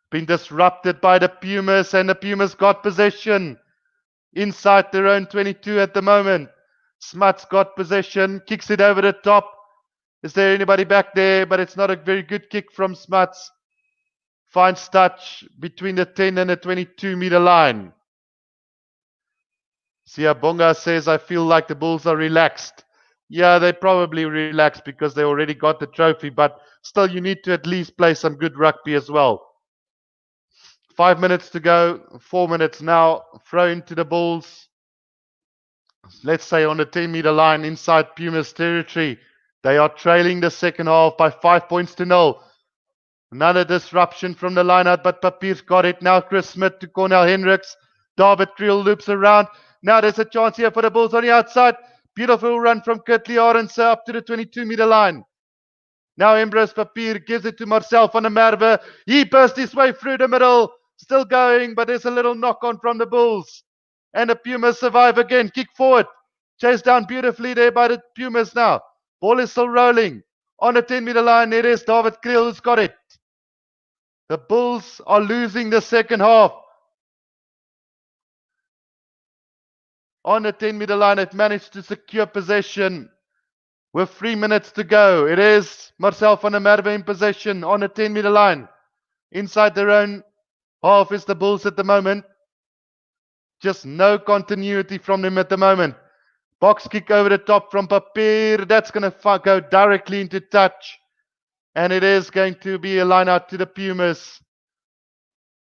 Been disrupted by the Pumas, and the Pumas got possession inside their own 22 at the moment. Smuts got possession, kicks it over the top. Is there anybody back there? But it's not a very good kick from Smuts. Finds touch between the 10 and the 22-meter line. Siabonga says, I feel like the Bulls are relaxed. Yeah, they probably relaxed because they already got the trophy, but still you need to at least play some good rugby as well. 5 minutes to go, 4 minutes now. Throw into the Bulls. Let's say on the 10-meter line inside Pumas territory. They are trailing the second half by 5 points to 0. Another disruption from the lineout, but Papier's got it. Now Chris Smith to Cornel Hendricks. David Creel loops around. Now there's a chance here for the Bulls on the outside. Beautiful run from Kurtley Arendse up to the 22-meter line. Now Ambrose Papier gives it to Marcel van der Merwe. He burst his way through the middle. Still going, but there's a little knock-on from the Bulls. And the Pumas survive again. Kick forward. Chased down beautifully there by the Pumas now. Ball is still rolling. On the 10-meter line, there is David Creel who's got it. The Bulls are losing the second half. On the 10-meter line, they've managed to secure possession with 3 minutes to go. It is Marcel van der Merwe in possession on the 10-meter line. Inside their own half is the Bulls at the moment. Just no continuity from them at the moment. Box kick over the top from Papier. That's going to go directly into touch. And it is going to be a line out to the Pumas.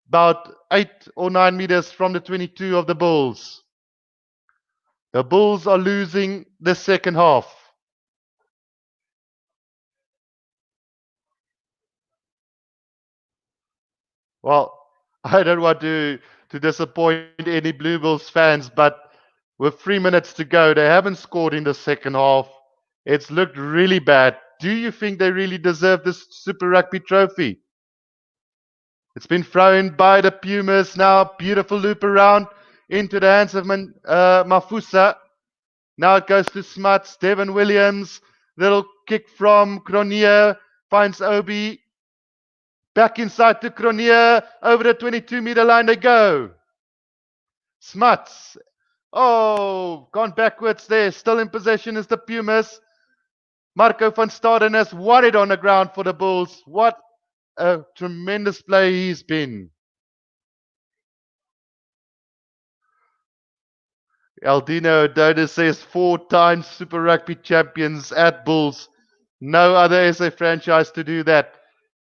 About 8 or 9 meters from the 22 of the Bulls. The Bulls are losing the second half. Well, I don't want to disappoint any Blue Bulls fans, but with 3 minutes to go, they haven't scored in the second half. It's looked really bad. Do you think they really deserve this Super Rugby trophy? It's been thrown by the Pumas now. Beautiful loop around into the hands of Mafusa. Now it goes to Smuts. Devin Williams. Little kick from Cronje. Finds Obi. Back inside to Cronje. Over the 22-meter line they go. Smuts. Oh, gone backwards there. Still in possession is the Pumas. Marco van Staden has won it on the ground for the Bulls. What a tremendous play he's been. Aldino O'Donnell says 4-time Super Rugby champions at Bulls. No other SA franchise to do that.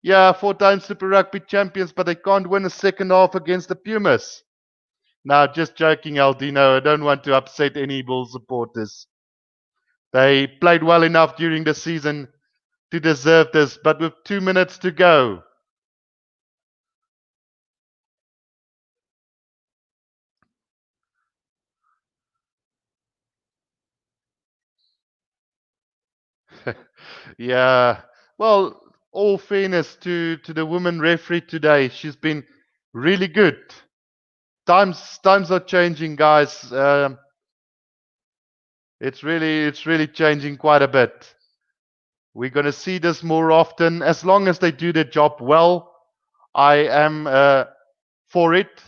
Yeah, 4-time Super Rugby champions, but they can't win a second half against the Pumas. Now, just joking, Aldino. I don't want to upset any Bulls supporters. They played well enough during the season to deserve this, but with 2 minutes to go. Yeah. Well, all fairness to the woman referee today. She's been really good. Times are changing, guys. It's really changing quite a bit. We're going to see this more often. As long as they do their job well, I am for it.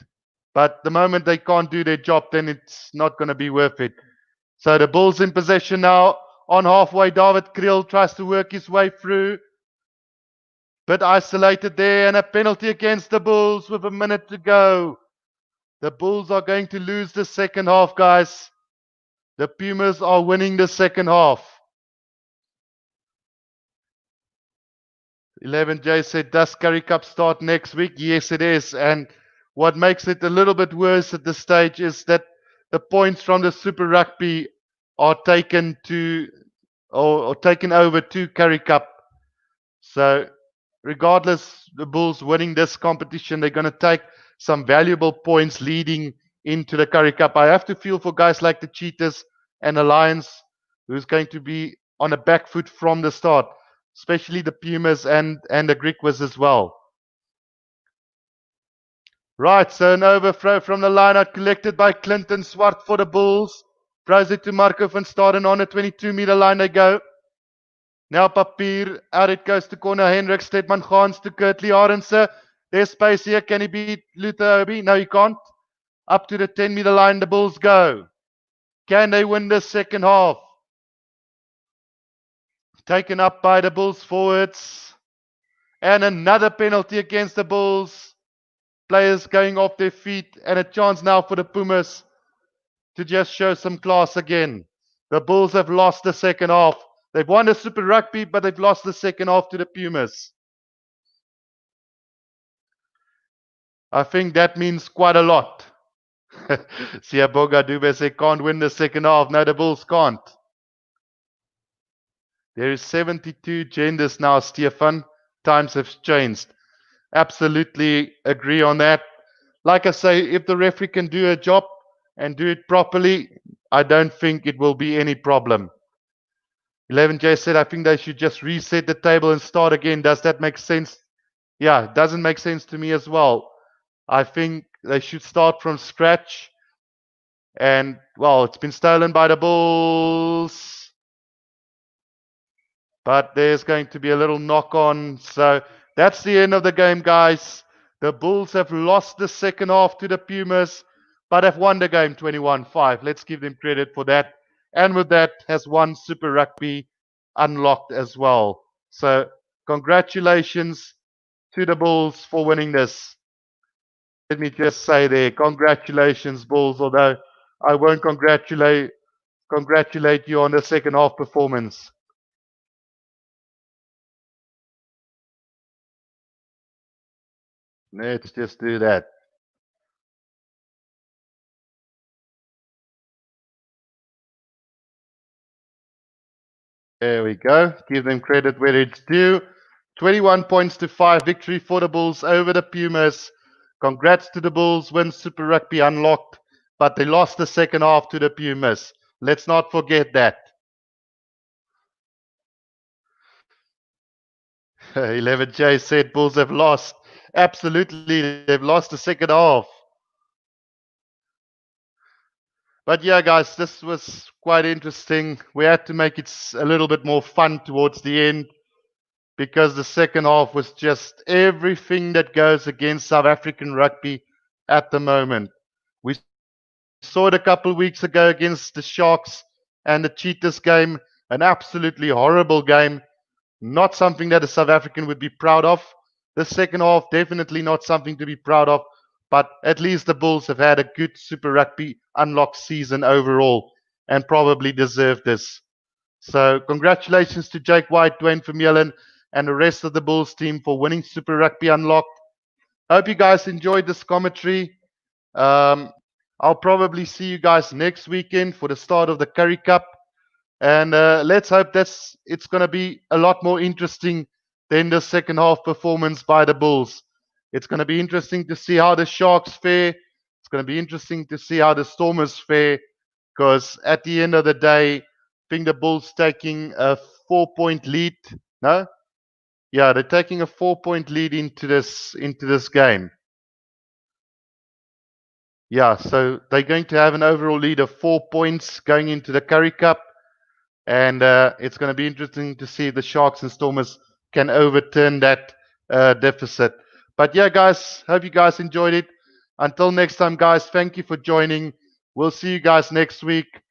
But the moment they can't do their job, then it's not going to be worth it. So the Bulls in possession now. On halfway, David Creel tries to work his way through. But isolated there, and a penalty against the Bulls with a minute to go. The Bulls are going to lose the second half, guys. The Pumas are winning the second half. 11J said, does Curry Cup start next week? Yes, it is. And what makes it a little bit worse at this stage is that the points from the Super Rugby are taken to or taken over to Curry Cup. So regardless, the Bulls winning this competition, they're going to take some valuable points leading into the Curry Cup. I have to feel for guys like the Cheetahs and the Lions, who's going to be on a back foot from the start, especially the Pumas and the Griquas as well. Right, so an overthrow from the line-out collected by Clinton Swart for the Bulls. Throws it to Marco van Staden on the 22-meter line they go. Now Papier, out it goes to corner. Hendrik Stedman Gans to Kurtley Arendse. There's space here. Can he beat Luther Obi? No, he can't. Up to the 10-meter line, the Bulls go. Can they win the second half? Taken up by the Bulls forwards. And another penalty against the Bulls. Players going off their feet. And a chance now for the Pumas to just show some class again. The Bulls have lost the second half. They've won the Super Rugby, but they've lost the second half to the Pumas. I think that means quite a lot. Siaboga Dube say can't win the second half. No, the Bulls can't. There is 72 genders now, Stefan. Times have changed. Absolutely agree on that. Like I say, if the referee can do a job and do it properly, I don't think it will be any problem. 11J said, I think they should just reset the table and start again. Does that make sense? Yeah, it doesn't make sense to me as well. I think they should start from scratch. And, well, it's been stolen by the Bulls. But there's going to be a little knock on. So that's the end of the game, guys. The Bulls have lost the second half to the Pumas, but have won the game 21-5. Let's give them credit for that. And with that, has won Super Rugby unlocked as well. So congratulations to the Bulls for winning this. Let me just say there, congratulations, Bulls, although I won't congratulate you on the second half performance. Let's just do that. There we go. Give them credit where it's due. 21 points to 5 victory for the Bulls over the Pumas. Congrats to the Bulls, win Super Rugby unlocked, but they lost the second half to the Pumas. Let's not forget that. 11J said Bulls have lost. Absolutely, they've lost the second half. But yeah, guys, this was quite interesting. We had to make it a little bit more fun towards the end because the second half was just everything that goes against South African rugby at the moment. We saw it a couple of weeks ago against the Sharks and the Cheetahs game, an absolutely horrible game, not something that a South African would be proud of. The second half, definitely not something to be proud of, but at least the Bulls have had a good Super Rugby unlocked season overall and probably deserve this. So congratulations to Jake White, Dwayne Vermeulen, and the rest of the Bulls team for winning Super Rugby Unlocked. I hope you guys enjoyed this commentary. I'll probably see you guys next weekend for the start of the Curry Cup. And let's hope it's going to be a lot more interesting than the second half performance by the Bulls. It's going to be interesting to see how the Sharks fare. It's going to be interesting to see how the Stormers fare. Because at the end of the day, I think the Bulls taking a 4-point lead. No? Yeah, they're taking a 4-point lead into this game. Yeah, so they're going to have an overall lead of 4 points going into the Curry Cup. And it's going to be interesting to see if the Sharks and Stormers can overturn that deficit. But yeah, guys, hope you guys enjoyed it. Until next time, guys, thank you for joining. We'll see you guys next week.